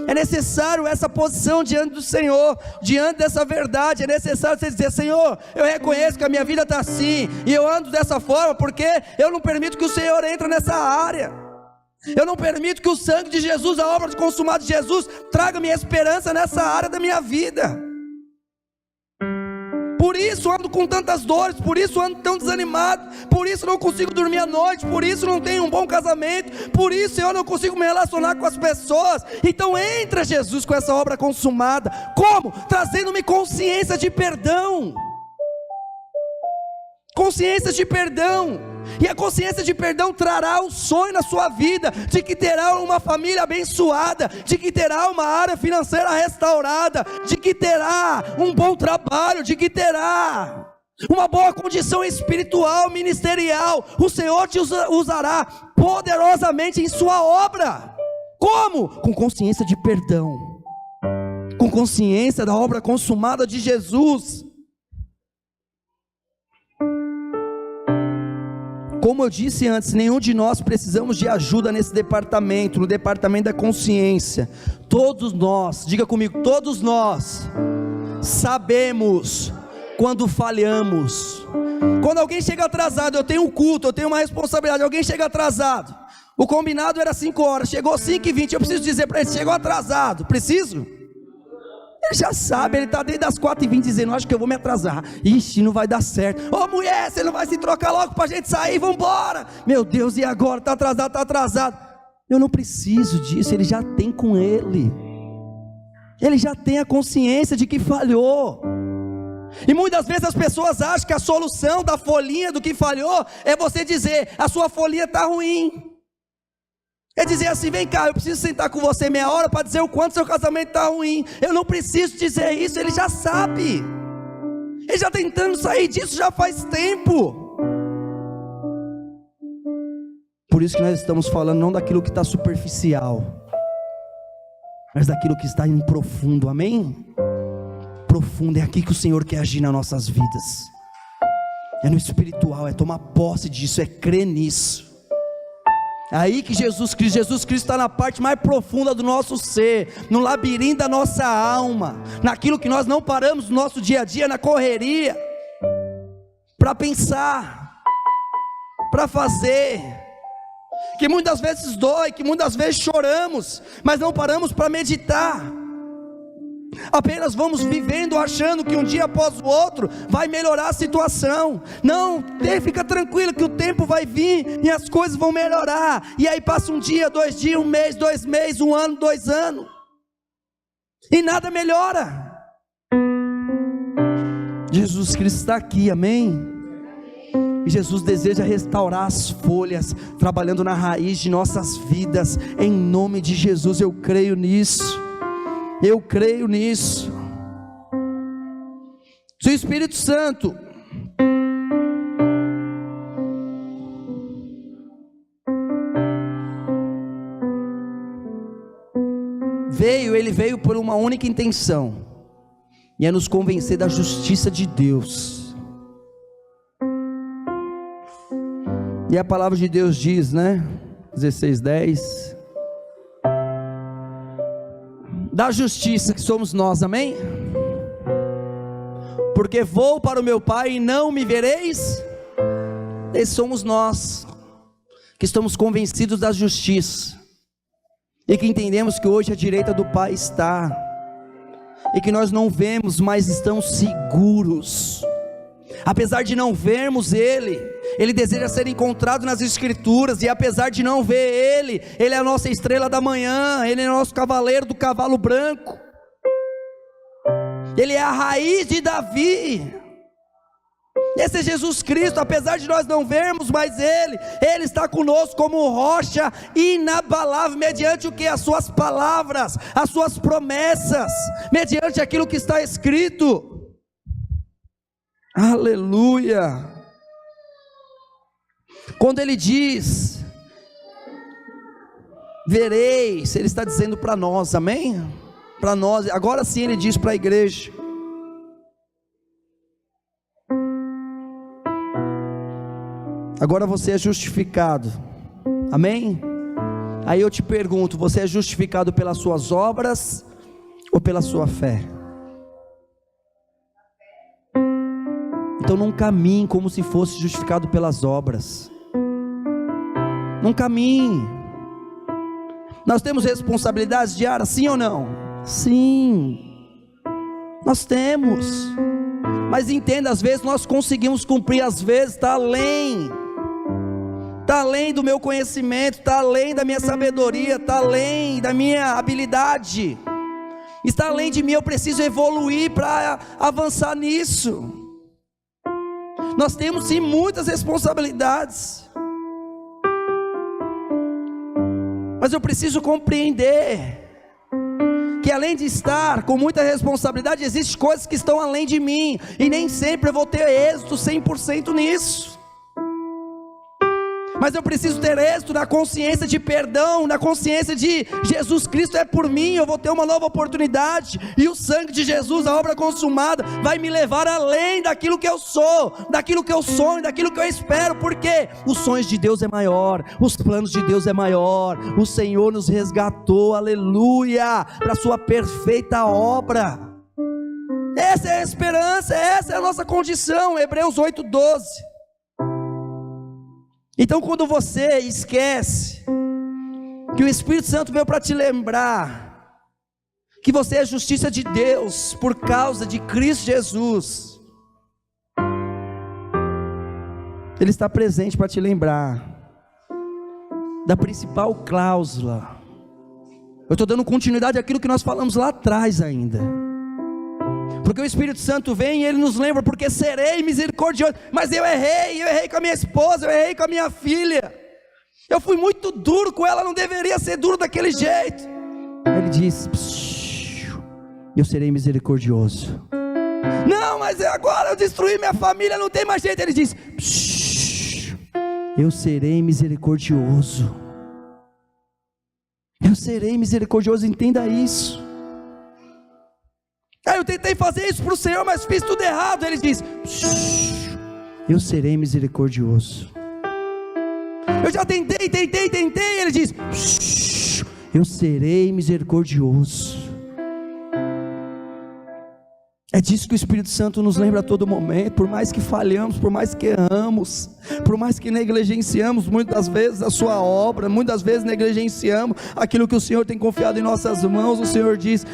Speaker 1: É necessário essa posição diante do Senhor, diante dessa verdade. É necessário você dizer: Senhor, eu reconheço que a minha vida está assim, e eu ando dessa forma, porque eu não permito que o Senhor entre nessa área. Eu não permito que o sangue de Jesus, a obra consumada de Jesus, traga minha esperança nessa área da minha vida. Por isso ando com tantas dores, por isso ando tão desanimado, por isso não consigo dormir à noite, por isso não tenho um bom casamento, por isso eu não consigo me relacionar com as pessoas. Então entra Jesus com essa obra consumada. Como? Trazendo-me consciência de perdão. Consciência de perdão. E a consciência de perdão trará um sonho na sua vida, de que terá uma família abençoada, de que terá uma área financeira restaurada, de que terá um bom trabalho, de que terá uma boa condição espiritual, ministerial. O Senhor te usará poderosamente em sua obra. Como? Com consciência de perdão, com consciência da obra consumada de Jesus. Como eu disse antes, nenhum de nós precisamos de ajuda nesse departamento, no departamento da consciência. Todos nós, diga comigo, todos nós sabemos quando falhamos, Quando alguém chega atrasado, eu tenho um culto, eu tenho uma responsabilidade, alguém chega atrasado, o combinado era 5 horas, chegou 5h20, eu preciso dizer para ele, chegou atrasado, preciso? Ele já sabe, ele está desde as 4h20 dizendo, acho que eu vou me atrasar, ixi, não vai dar certo, ô mulher, você não vai se trocar logo para a gente sair, vamos embora, meu Deus, e agora, está atrasado, eu não preciso disso, ele já tem com ele já tem a consciência de que falhou. E muitas vezes as pessoas acham que a solução da folhinha do que falhou é você dizer, a sua folhinha está ruim. É dizer assim, vem cá, eu preciso sentar com você meia hora para dizer o quanto seu casamento está ruim. Eu não preciso dizer isso, ele já sabe. Ele já está tentando sair disso já faz tempo. Por isso que nós estamos falando não daquilo que está superficial, mas daquilo que está em profundo, amém? Profundo, é aqui que o Senhor quer agir nas nossas vidas, é no espiritual, é tomar posse disso, é crer nisso. É aí que Jesus Cristo está na parte mais profunda do nosso ser, no labirinto da nossa alma, naquilo que nós não paramos no nosso dia a dia, na correria, para pensar, para fazer, que muitas vezes dói, que muitas vezes choramos, mas não paramos para meditar, apenas vamos vivendo achando que um dia após o outro vai melhorar a situação. Não, fica tranquilo que o tempo vai vir e as coisas vão melhorar, e aí passa um dia, 2 dias, 1 mês, 2 meses, 1 ano, 2 anos, e nada melhora. Jesus Cristo está aqui, amém? E Jesus deseja restaurar as folhas, trabalhando na raiz de nossas vidas, em nome de Jesus. Eu creio nisso, eu creio nisso. Se o Espírito Santo veio, ele veio por uma única intenção, e é nos convencer da justiça de Deus. E a palavra de Deus diz, né? 16:10, da justiça que somos nós, amém? Porque vou para o meu Pai e não me vereis. Esses somos nós, que estamos convencidos da justiça, e que entendemos que hoje a direita do Pai está, e que nós não vemos, mas estamos seguros. Apesar de não vermos Ele deseja ser encontrado nas Escrituras, e apesar de não ver Ele é a nossa estrela da manhã, Ele é o nosso cavaleiro do cavalo branco, Ele é a raiz de Davi, esse é Jesus Cristo. Apesar de nós não vermos, mas Ele está conosco como rocha inabalável, mediante o que? As suas palavras, as suas promessas, mediante aquilo que está escrito. Aleluia. Quando ele diz vereis, ele está dizendo para nós, amém? Para nós, agora sim ele diz para a igreja. Agora você é justificado, amém? Aí eu te pergunto, você é justificado pelas suas obras ou pela sua fé? Então não caminhe como se fosse justificado pelas obras, não caminhe. Nós temos responsabilidades diárias, sim ou não? Sim, nós temos, mas entenda, às vezes nós conseguimos cumprir, às vezes está além do meu conhecimento, está além da minha sabedoria, está além da minha habilidade, está além de mim. Eu preciso evoluir para avançar nisso. Nós temos sim muitas responsabilidades, mas eu preciso compreender que além de estar com muita responsabilidade, existem coisas que estão além de mim, e nem sempre eu vou ter êxito 100% nisso. Mas eu preciso ter êxito na consciência de perdão, na consciência de Jesus Cristo é por mim, eu vou ter uma nova oportunidade, e o sangue de Jesus, a obra consumada, vai me levar além daquilo que eu sou, daquilo que eu sonho, daquilo que eu espero, porque os sonhos de Deus é maior, os planos de Deus é maior, o Senhor nos resgatou, aleluia, para a sua perfeita obra. Essa é a esperança, essa é a nossa condição. Hebreus 8:12. Então, quando você esquece que o Espírito Santo veio para te lembrar que você é justiça de Deus por causa de Cristo Jesus, Ele está presente para te lembrar da principal cláusula. Eu estou dando continuidade àquilo que nós falamos lá atrás ainda, porque o Espírito Santo vem e Ele nos lembra, porque serei misericordioso. Mas eu errei com a minha esposa, eu errei com a minha filha, eu fui muito duro com ela, não deveria ser duro daquele jeito. Aí Ele diz: eu serei misericordioso. Não, mas agora eu destruí minha família, não tem mais jeito. Ele diz: eu serei misericordioso. Eu serei misericordioso, entenda isso. Eu tentei fazer isso para o Senhor, mas fiz tudo errado. Ele diz: eu serei misericordioso. Eu já tentei. Ele diz: eu serei misericordioso. É disso que o Espírito Santo nos lembra a todo momento. Por mais que falhamos, por mais que erramos, por mais que negligenciamos muitas vezes a sua obra, muitas vezes negligenciamos aquilo que o Senhor tem confiado em nossas mãos, o Senhor diz: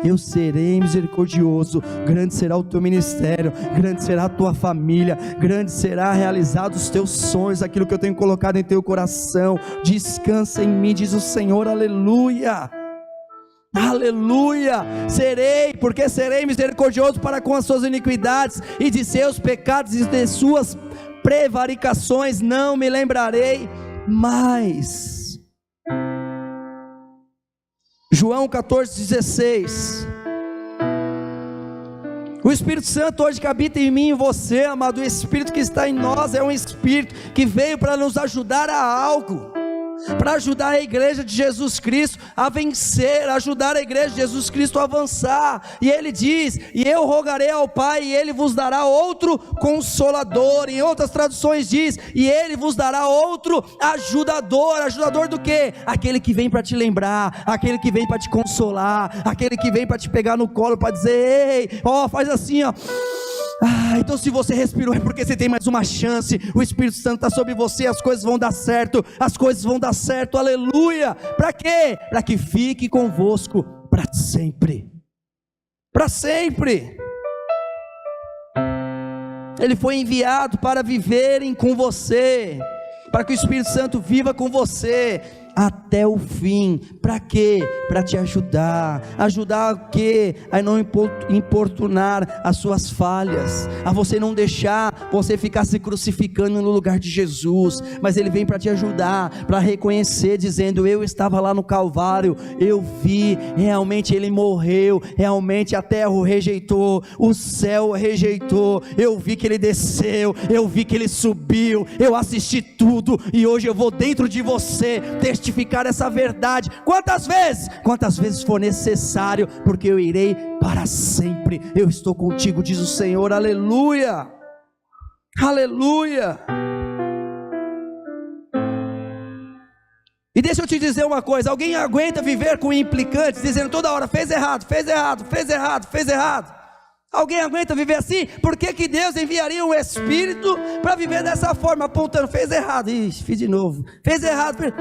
Speaker 1: eu serei misericordioso. Grande será o teu ministério, grande será a tua família, grande será realizado os teus sonhos, aquilo que eu tenho colocado em teu coração. Descansa em mim, diz o Senhor. Aleluia. Aleluia. Porque serei misericordioso para com as suas iniquidades, e de seus pecados e de suas prevaricações não me lembrarei mais. João 14:16. O Espírito Santo hoje que habita em mim e em você, amado, o Espírito que está em nós é um Espírito que veio para nos ajudar a algo, para ajudar a igreja de Jesus Cristo a vencer, ajudar a igreja de Jesus Cristo a avançar. E Ele diz: e eu rogarei ao Pai, e Ele vos dará outro Consolador. Em outras traduções diz: e Ele vos dará outro ajudador. Ajudador do quê? Aquele que vem para te lembrar, aquele que vem para te consolar, aquele que vem para te pegar no colo, para dizer: ei, ó, faz assim, ó. Então se você respirou é porque você tem mais uma chance. O Espírito Santo está sobre você, as coisas vão dar certo, as coisas vão dar certo, aleluia. Para quê? Para que fique convosco para sempre. Para sempre. Ele foi enviado para viverem com você, para que o Espírito Santo viva com você até o fim. Para quê? Para te ajudar. Ajudar o quê? A não importunar as suas falhas, a você não deixar você ficar se crucificando no lugar de Jesus. Mas Ele vem para te ajudar, para reconhecer, dizendo: eu estava lá no Calvário, eu vi, realmente Ele morreu, realmente a terra o rejeitou, o céu o rejeitou, eu vi que Ele desceu, eu vi que Ele subiu, eu assisti tudo, e hoje eu vou dentro de você testificar essa verdade. Quantas vezes for necessário, porque eu irei para sempre. Eu estou contigo, diz o Senhor. Aleluia, aleluia. E deixa eu te dizer uma coisa: alguém aguenta viver com implicantes, dizendo toda hora: fez errado, fez errado, fez errado, fez errado? Alguém aguenta viver assim? Por que que Deus enviaria um Espírito para viver dessa forma, apontando: fez errado, ixi, fiz de novo, fez errado?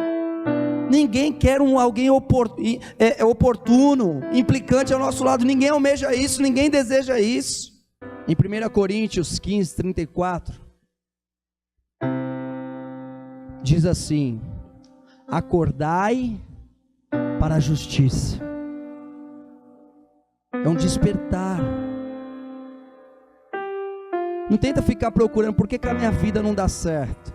Speaker 1: Ninguém quer alguém oportuno, implicante ao nosso lado. Ninguém almeja isso, ninguém deseja isso. Em 1 Coríntios 15:34 diz assim: acordai para a justiça. É um despertar. Não tenta ficar procurando por que que a minha vida não dá certo,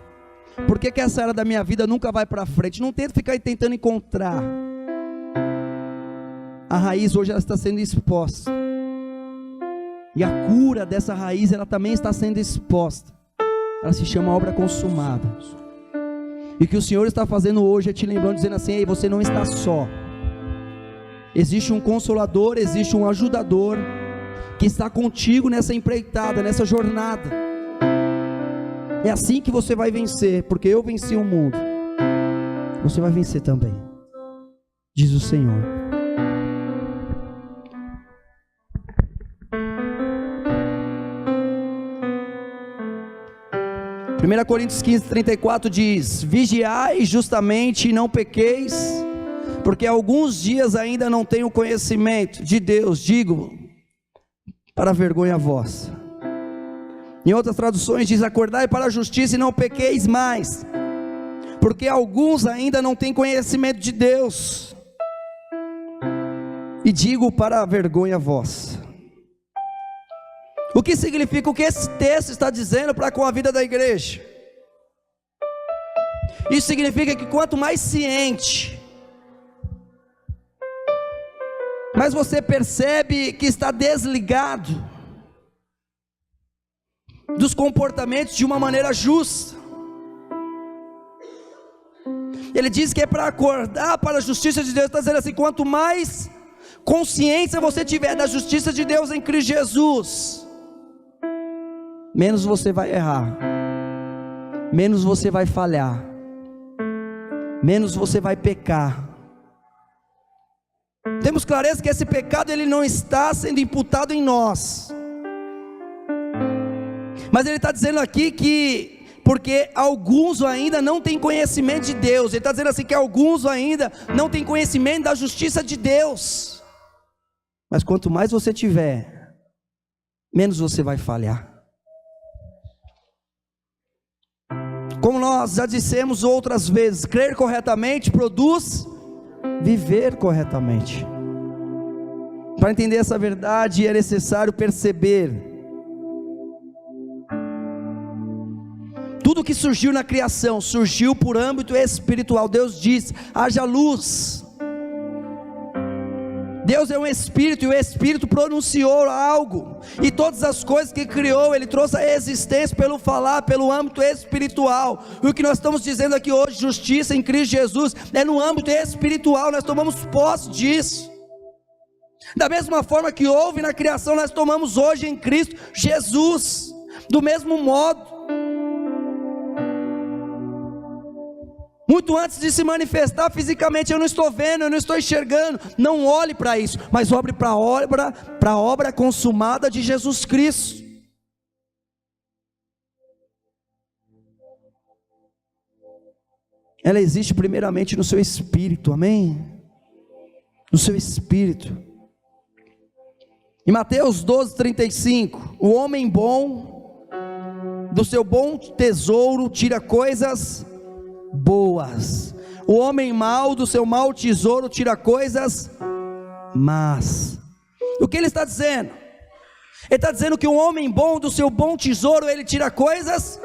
Speaker 1: por que que essa área da minha vida nunca vai para frente. Não tenta ficar tentando encontrar. A raiz hoje ela está sendo exposta, e a cura dessa raiz ela também está sendo exposta. Ela se chama obra consumada. E o que o Senhor está fazendo hoje é te lembrando, dizendo assim: ei, você não está só. Existe um Consolador, existe um ajudador que está contigo nessa empreitada, nessa jornada. É assim que você vai vencer, porque eu venci o mundo, você vai vencer também, diz o Senhor. 1 Coríntios 15:34 diz: vigiai justamente e não pequeis, porque alguns dias ainda não tenho conhecimento de Deus, digo, para vergonha vossa. Em outras traduções diz: acordai para a justiça e não pequeis mais, porque alguns ainda não têm conhecimento de Deus, e digo para a vergonha vossa. O que significa o que esse texto está dizendo para com a vida da igreja? Isso significa que quanto mais ciente, mais você percebe que está desligado dos comportamentos de uma maneira justa. Ele diz que é para acordar para a justiça de Deus. Está dizendo assim: quanto mais consciência você tiver da justiça de Deus em Cristo Jesus, menos você vai errar, menos você vai falhar, menos você vai pecar. Temos clareza que esse pecado ele não está sendo imputado em nós, mas ele está dizendo aqui que porque alguns ainda não têm conhecimento de Deus. Ele está dizendo assim que alguns ainda não têm conhecimento da justiça de Deus. Mas quanto mais você tiver, menos você vai falhar. Como nós já dissemos outras vezes, crer corretamente produz viver corretamente. Para entender essa verdade é necessário perceber tudo que surgiu na criação, surgiu por âmbito espiritual. Deus diz: haja luz. Deus é um Espírito, e o Espírito pronunciou algo, e todas as coisas que criou, Ele trouxe a existência pelo falar, pelo âmbito espiritual. E o que nós estamos dizendo aqui hoje, justiça em Cristo Jesus, é no âmbito espiritual. Nós tomamos posse disso. Da mesma forma que houve na criação, nós tomamos hoje em Cristo Jesus. Do mesmo modo, muito antes de se manifestar fisicamente, eu não estou vendo, eu não estou enxergando, não olhe para isso, mas olhe para a obra consumada de Jesus Cristo. Ela existe primeiramente no seu espírito, amém? No seu espírito. Em Mateus 12:35, o homem bom, do seu bom tesouro, tira coisas boas. O homem mau, do seu mau tesouro, tira coisas más. O que ele está dizendo? Ele está dizendo que o homem bom, do seu bom tesouro, ele tira coisas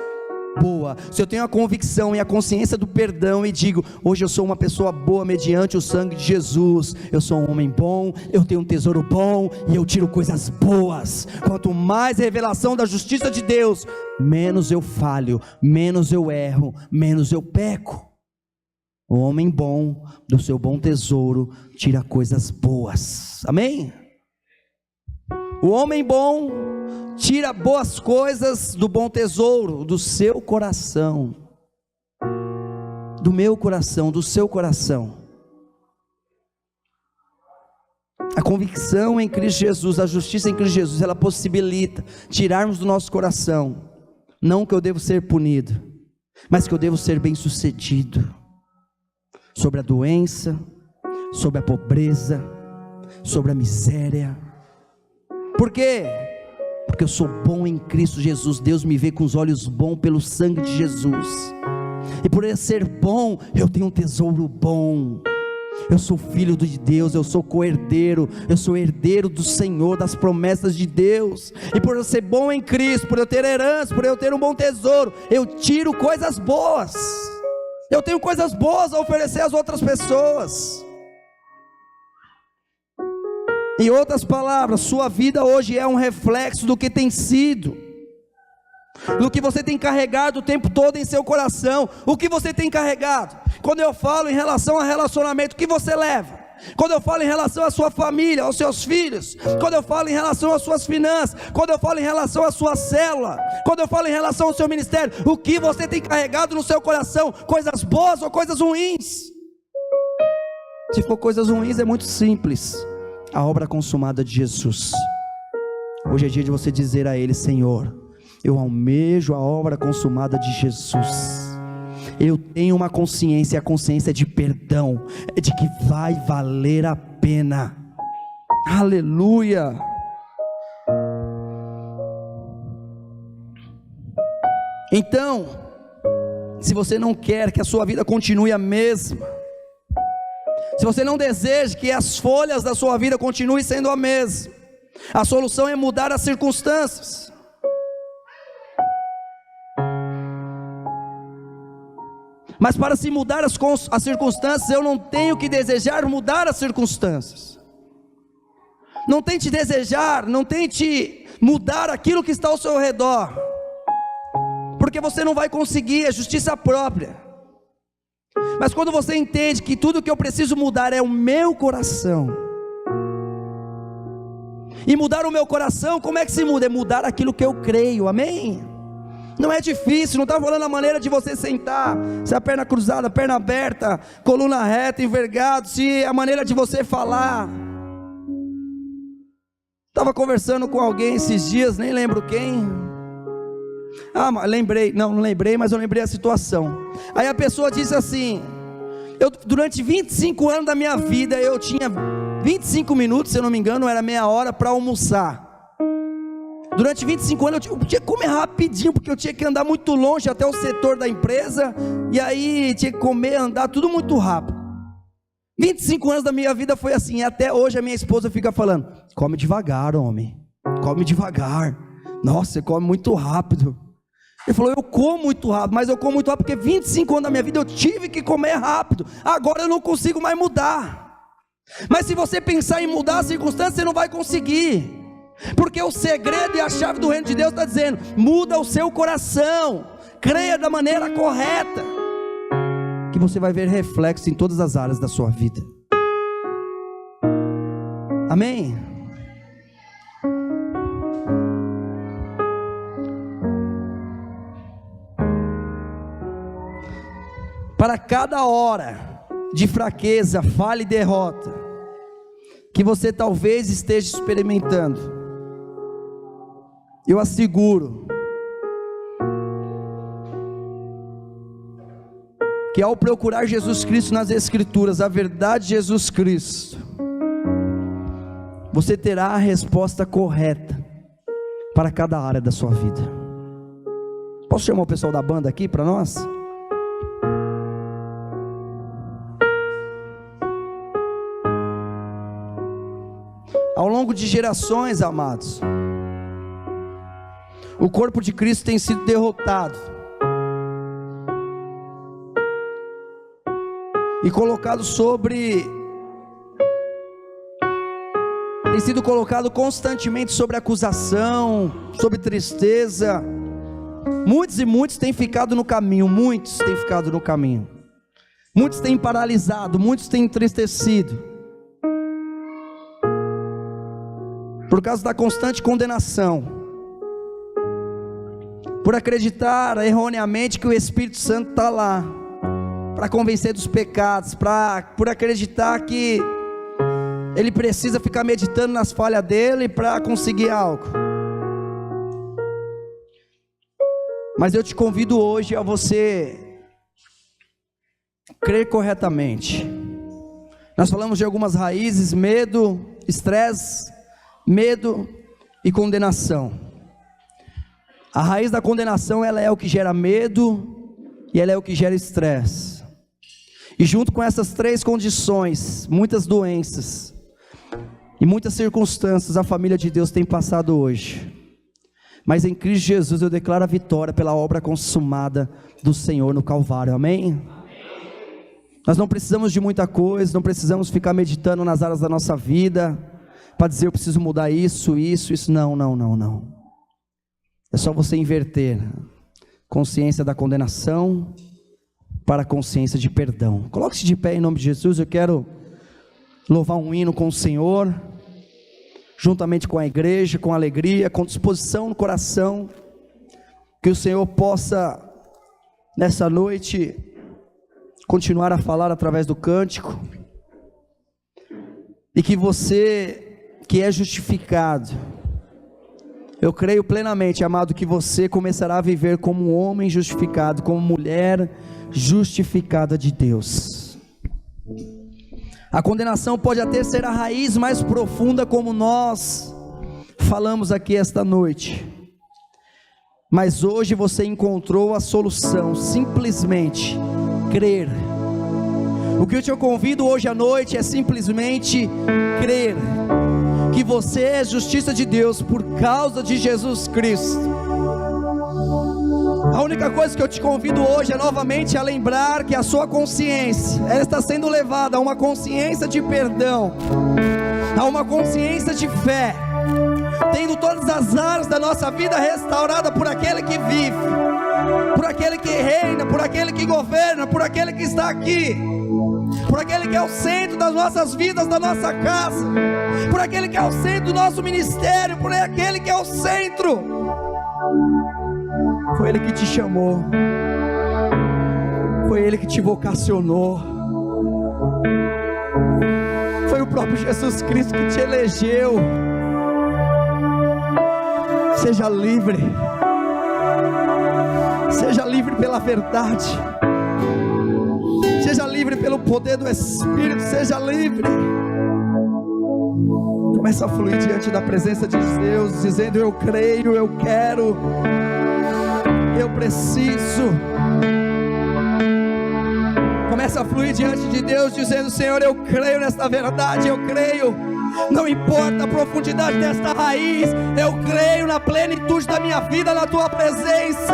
Speaker 1: boas. Se eu tenho a convicção e a consciência do perdão, e digo: hoje eu sou uma pessoa boa mediante o sangue de Jesus, eu sou um homem bom, eu tenho um tesouro bom, e eu tiro coisas boas. Quanto mais revelação da justiça de Deus, menos eu falho, menos eu erro, menos eu peco. O homem bom, do seu bom tesouro, tira coisas boas, amém? O homem bom tira boas coisas do bom tesouro, do seu coração, do meu coração, do seu coração. A convicção em Cristo Jesus, a justiça em Cristo Jesus, ela possibilita tirarmos do nosso coração, não que eu devo ser punido, mas que eu devo ser bem sucedido, sobre a doença, sobre a pobreza, sobre a miséria. Por quê? Porque eu sou bom em Cristo Jesus. Deus me vê com os olhos bons pelo sangue de Jesus, e por ele ser bom, eu tenho um tesouro bom. Eu sou filho de Deus, eu sou co-herdeiro, eu sou herdeiro do Senhor, das promessas de Deus. E por eu ser bom em Cristo, por eu ter herança, por eu ter um bom tesouro, eu tiro coisas boas. Eu tenho coisas boas a oferecer às outras pessoas. Em outras palavras, sua vida hoje é um reflexo do que tem sido, do que você tem carregado o tempo todo em seu coração. O que você tem carregado? Quando eu falo em relação a relacionamento, o que você leva? Quando eu falo em relação à sua família, aos seus filhos, quando eu falo em relação às suas finanças, quando eu falo em relação à sua célula, quando eu falo em relação ao seu ministério, o que você tem carregado no seu coração? Coisas boas ou coisas ruins? Se for coisas ruins, é muito simples: a obra consumada de Jesus, Hoje é dia de você dizer a Ele: Senhor, eu almejo a obra consumada de Jesus. Eu tenho uma consciência, a consciência de perdão, de que vai valer a pena. Aleluia. Então, se você não quer que a sua vida continue a mesma, se você não deseja que as folhas da sua vida continuem sendo a mesma, a solução é mudar as circunstâncias. Mas para se mudar as circunstâncias, eu não tenho que desejar mudar as circunstâncias. Não tente desejar, não tente mudar aquilo que está ao seu redor, porque você não vai conseguir, é justiça própria. Mas quando você entende que tudo que eu preciso mudar é o meu coração, e mudar o meu coração, como é que se muda? É mudar aquilo que eu creio, amém? Não é difícil, não está falando a maneira de você sentar, se a perna cruzada, perna aberta, coluna reta, envergado, se a maneira de você falar. Estava conversando com alguém esses dias, nem lembro quem. Lembrei, não lembrei, mas eu lembrei a situação. Aí a pessoa disse assim: durante 25 anos da minha vida, eu tinha 25 minutos, se eu não me engano, era meia hora para almoçar. Durante 25 anos eu tinha que comer rapidinho, porque eu tinha que andar muito longe até o setor da empresa, e aí tinha que comer, andar, tudo muito rápido. 25 anos da minha vida foi assim, e até hoje a minha esposa fica falando: come devagar, homem, come devagar, nossa, você come muito rápido. Ele falou: eu como muito rápido, mas eu como muito rápido porque 25 anos da minha vida eu tive que comer rápido, agora eu não consigo mais mudar. Mas se você pensar em mudar as circunstâncias, você não vai conseguir, porque o segredo e a chave do reino de Deus está dizendo: muda o seu coração, creia da maneira correta, que você vai ver reflexo em todas as áreas da sua vida. Amém? Para cada hora de fraqueza, falha e derrota que você talvez esteja experimentando, eu asseguro que ao procurar Jesus Cristo nas Escrituras, a verdade de Jesus Cristo, você terá a resposta correta para cada área da sua vida. Posso chamar o pessoal da banda aqui para nós? Ao longo de gerações, amados, o corpo de Cristo tem sido derrotado e colocado tem sido colocado constantemente sobre acusação, sobre tristeza. Muitos têm ficado no caminho, muitos têm paralisado, muitos têm entristecido, por causa da constante condenação, por acreditar erroneamente que o Espírito Santo está lá para convencer dos pecados, por acreditar que ele precisa ficar meditando nas falhas dele para conseguir algo. Mas eu te convido hoje a você crer corretamente. Nós falamos de algumas raízes: medo, estresse, medo e condenação. A raiz da condenação, ela é o que gera medo e ela é o que gera estresse. E junto com essas três condições, muitas doenças e muitas circunstâncias a família de Deus tem passado hoje. Mas em Cristo Jesus eu declaro a vitória pela obra consumada do Senhor no Calvário, amém? Nós não precisamos de muita coisa, não precisamos ficar meditando nas áreas da nossa vida para dizer: eu preciso mudar isso, não. É só você inverter consciência da condenação para a consciência de perdão. Coloque-se de pé em nome de Jesus. Eu quero louvar um hino com o Senhor, juntamente com a igreja, com alegria, com disposição no coração, que o Senhor possa nessa noite continuar a falar através do cântico, e que você que é justificado, Eu creio plenamente, amado, que você começará a viver como um homem justificado, como mulher justificada de Deus. A condenação pode até ser a raiz mais profunda, como nós falamos aqui esta noite, mas hoje você encontrou a solução, simplesmente crer. O que eu te convido hoje à noite é simplesmente crer que você é justiça de Deus por causa de Jesus Cristo. A única coisa que eu te convido hoje é novamente a lembrar que a sua consciência, ela está sendo levada a uma consciência de perdão, a uma consciência de fé, tendo todas as áreas da nossa vida restaurada por aquele que vive, por aquele que reina, por aquele que governa, por aquele que está aqui, por aquele que é o centro das nossas vidas, da nossa casa, por aquele que é o centro do nosso ministério, por aquele que é o centro. Foi Ele que te chamou, foi Ele que te vocacionou, foi o próprio Jesus Cristo que te elegeu. Seja livre, seja livre pela verdade, seja livre pelo poder do Espírito, seja livre. Começa a fluir diante da presença de Deus, dizendo: eu creio, eu quero, eu preciso. Começa a fluir diante de Deus, dizendo: Senhor, eu creio nesta verdade, eu creio. Não importa a profundidade desta raiz, eu creio na plenitude da minha vida, na tua presença.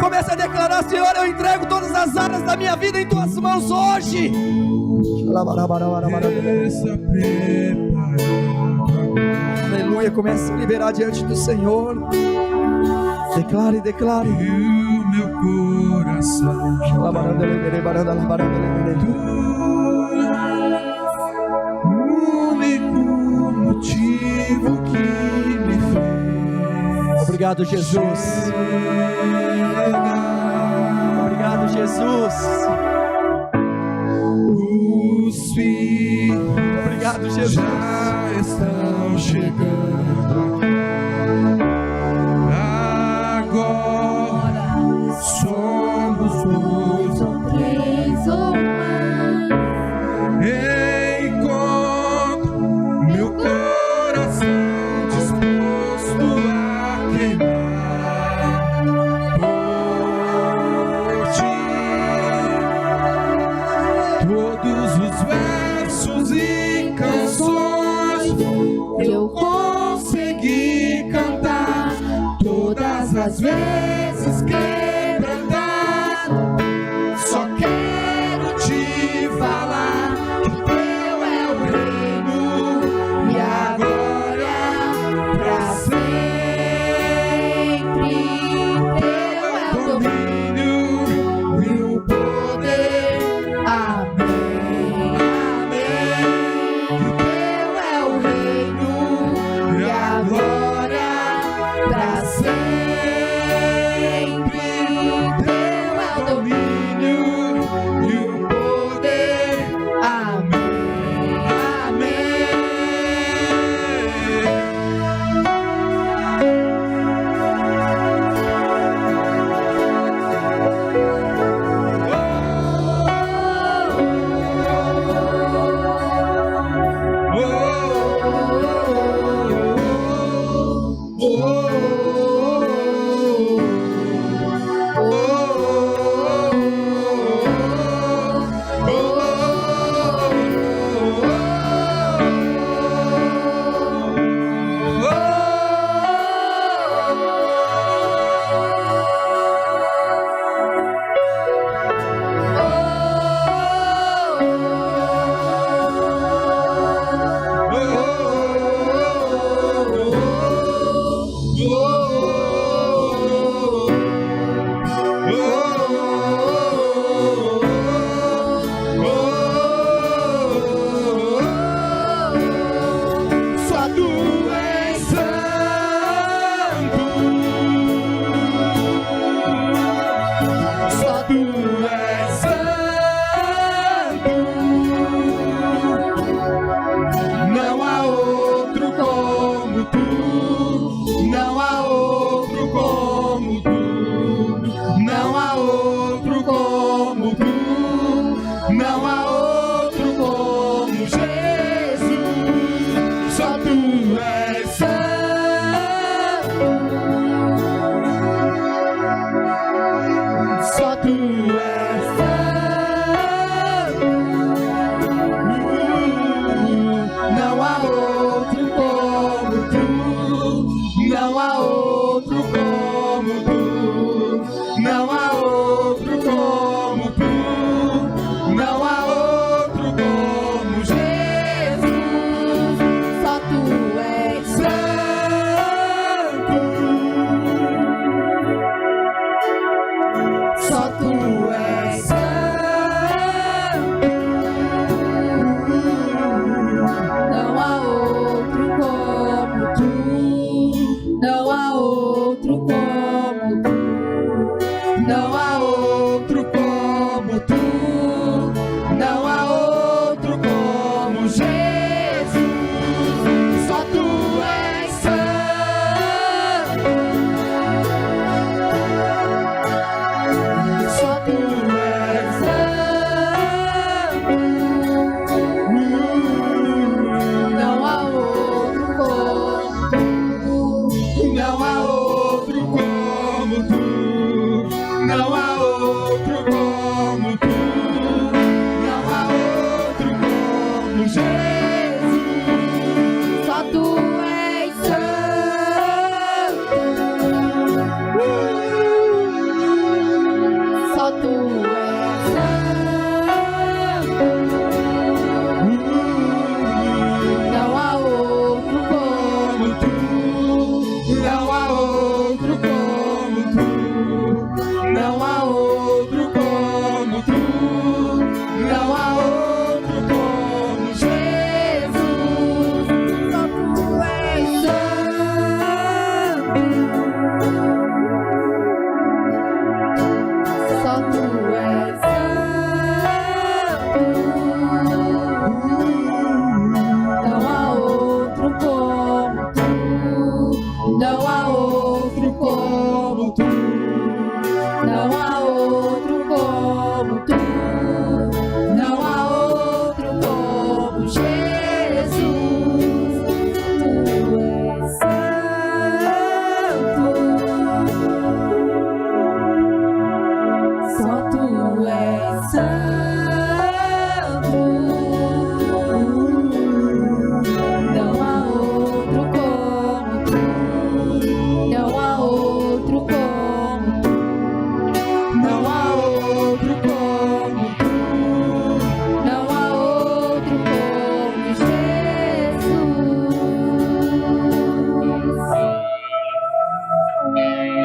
Speaker 1: Comece a declarar: Senhor, eu entrego todas as áreas da minha vida em tuas mãos hoje. Aleluia, comece a liberar diante do Senhor. Declare, declare.
Speaker 2: E o meu coração, único motivo que me fez.
Speaker 1: Obrigado, Jesus. Obrigado, Jesus.
Speaker 2: Os filhos,
Speaker 1: obrigado, Jesus,
Speaker 2: já estão chegando aqui. Agora somos dois ou três ou mais. Encontro meu coração disposto a queimar por ti. Todos os versos e canções eu consegui cantar, todas as vezes quebrantado, só quero te falar que teu é o reino e a glória pra sempre. Teu é o domínio e o poder. Amém, amém. Teu é o reino e a glória pra sempre. Teu é o domínio e o poder. Amém, amém.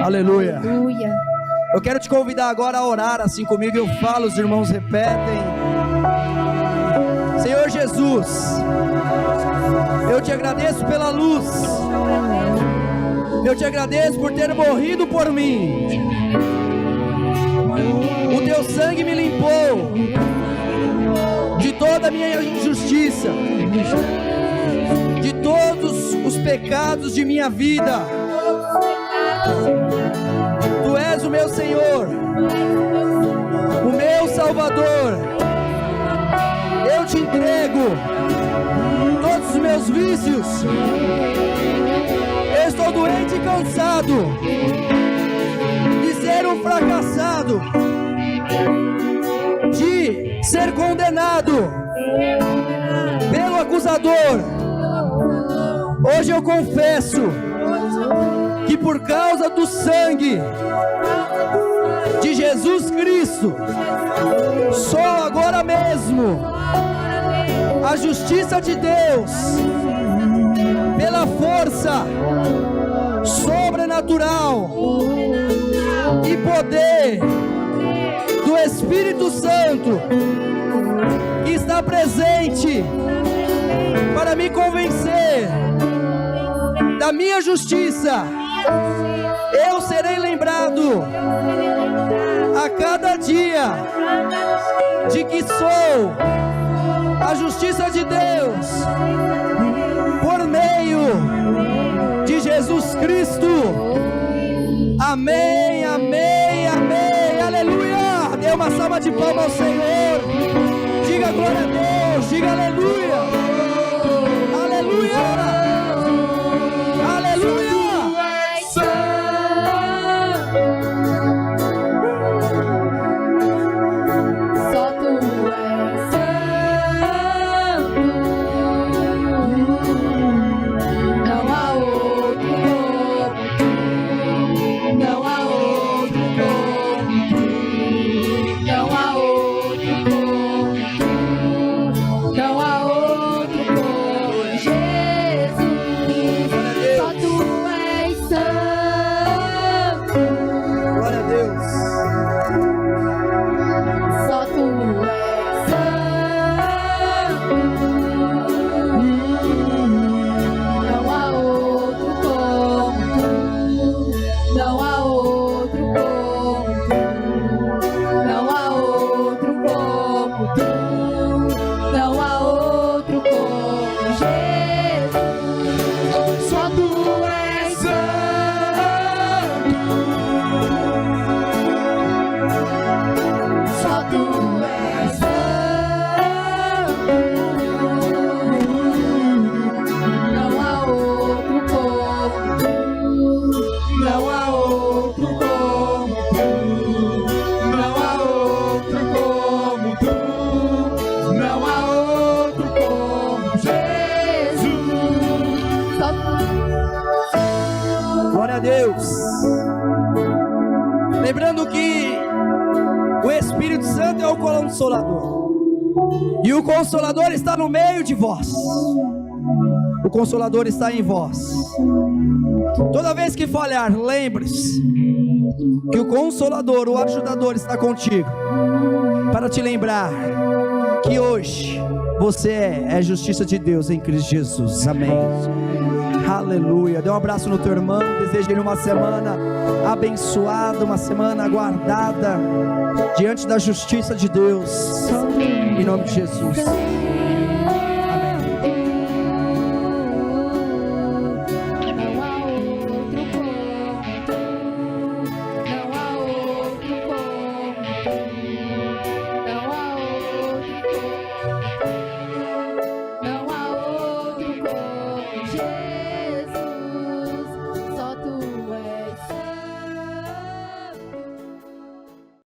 Speaker 1: Aleluia.
Speaker 2: Aleluia.
Speaker 1: Eu quero te convidar agora a orar assim comigo. Eu falo, os irmãos repetem. Senhor Jesus, eu te agradeço pela luz. Eu te agradeço por ter morrido por mim. O teu sangue me limpou de toda a minha injustiça, de todos os pecados de minha vida. Tu és o meu Senhor, o meu Salvador. Eu te entrego todos os meus vícios. Eu estou doente e cansado de ser um fracassado, de ser condenado pelo acusador. Hoje eu confesso que por causa do sangue de Jesus Cristo, sou agora mesmo a justiça de Deus, pela força sobrenatural e poder do Espírito Santo, que está presente para me convencer da minha justiça. Eu serei lembrado a cada dia de que sou a justiça de Deus por meio de Jesus Cristo. Amém, amém, amém, aleluia. Dê uma salva de palmas ao Senhor. Diga glória a Deus, diga aleluia, aleluia, aleluia. Glória a Deus. Lembrando que o Espírito Santo é o Consolador, e o Consolador está no meio de vós. O Consolador está em vós. Toda vez que falhar, lembre-se que o Consolador, o Ajudador, está contigo, para te lembrar que hoje você é justiça de Deus em Cristo Jesus. Amém. Aleluia. Dê um abraço no teu irmão. Desejo ele uma semana abençoada, uma semana guardada diante da justiça de Deus, em nome de Jesus.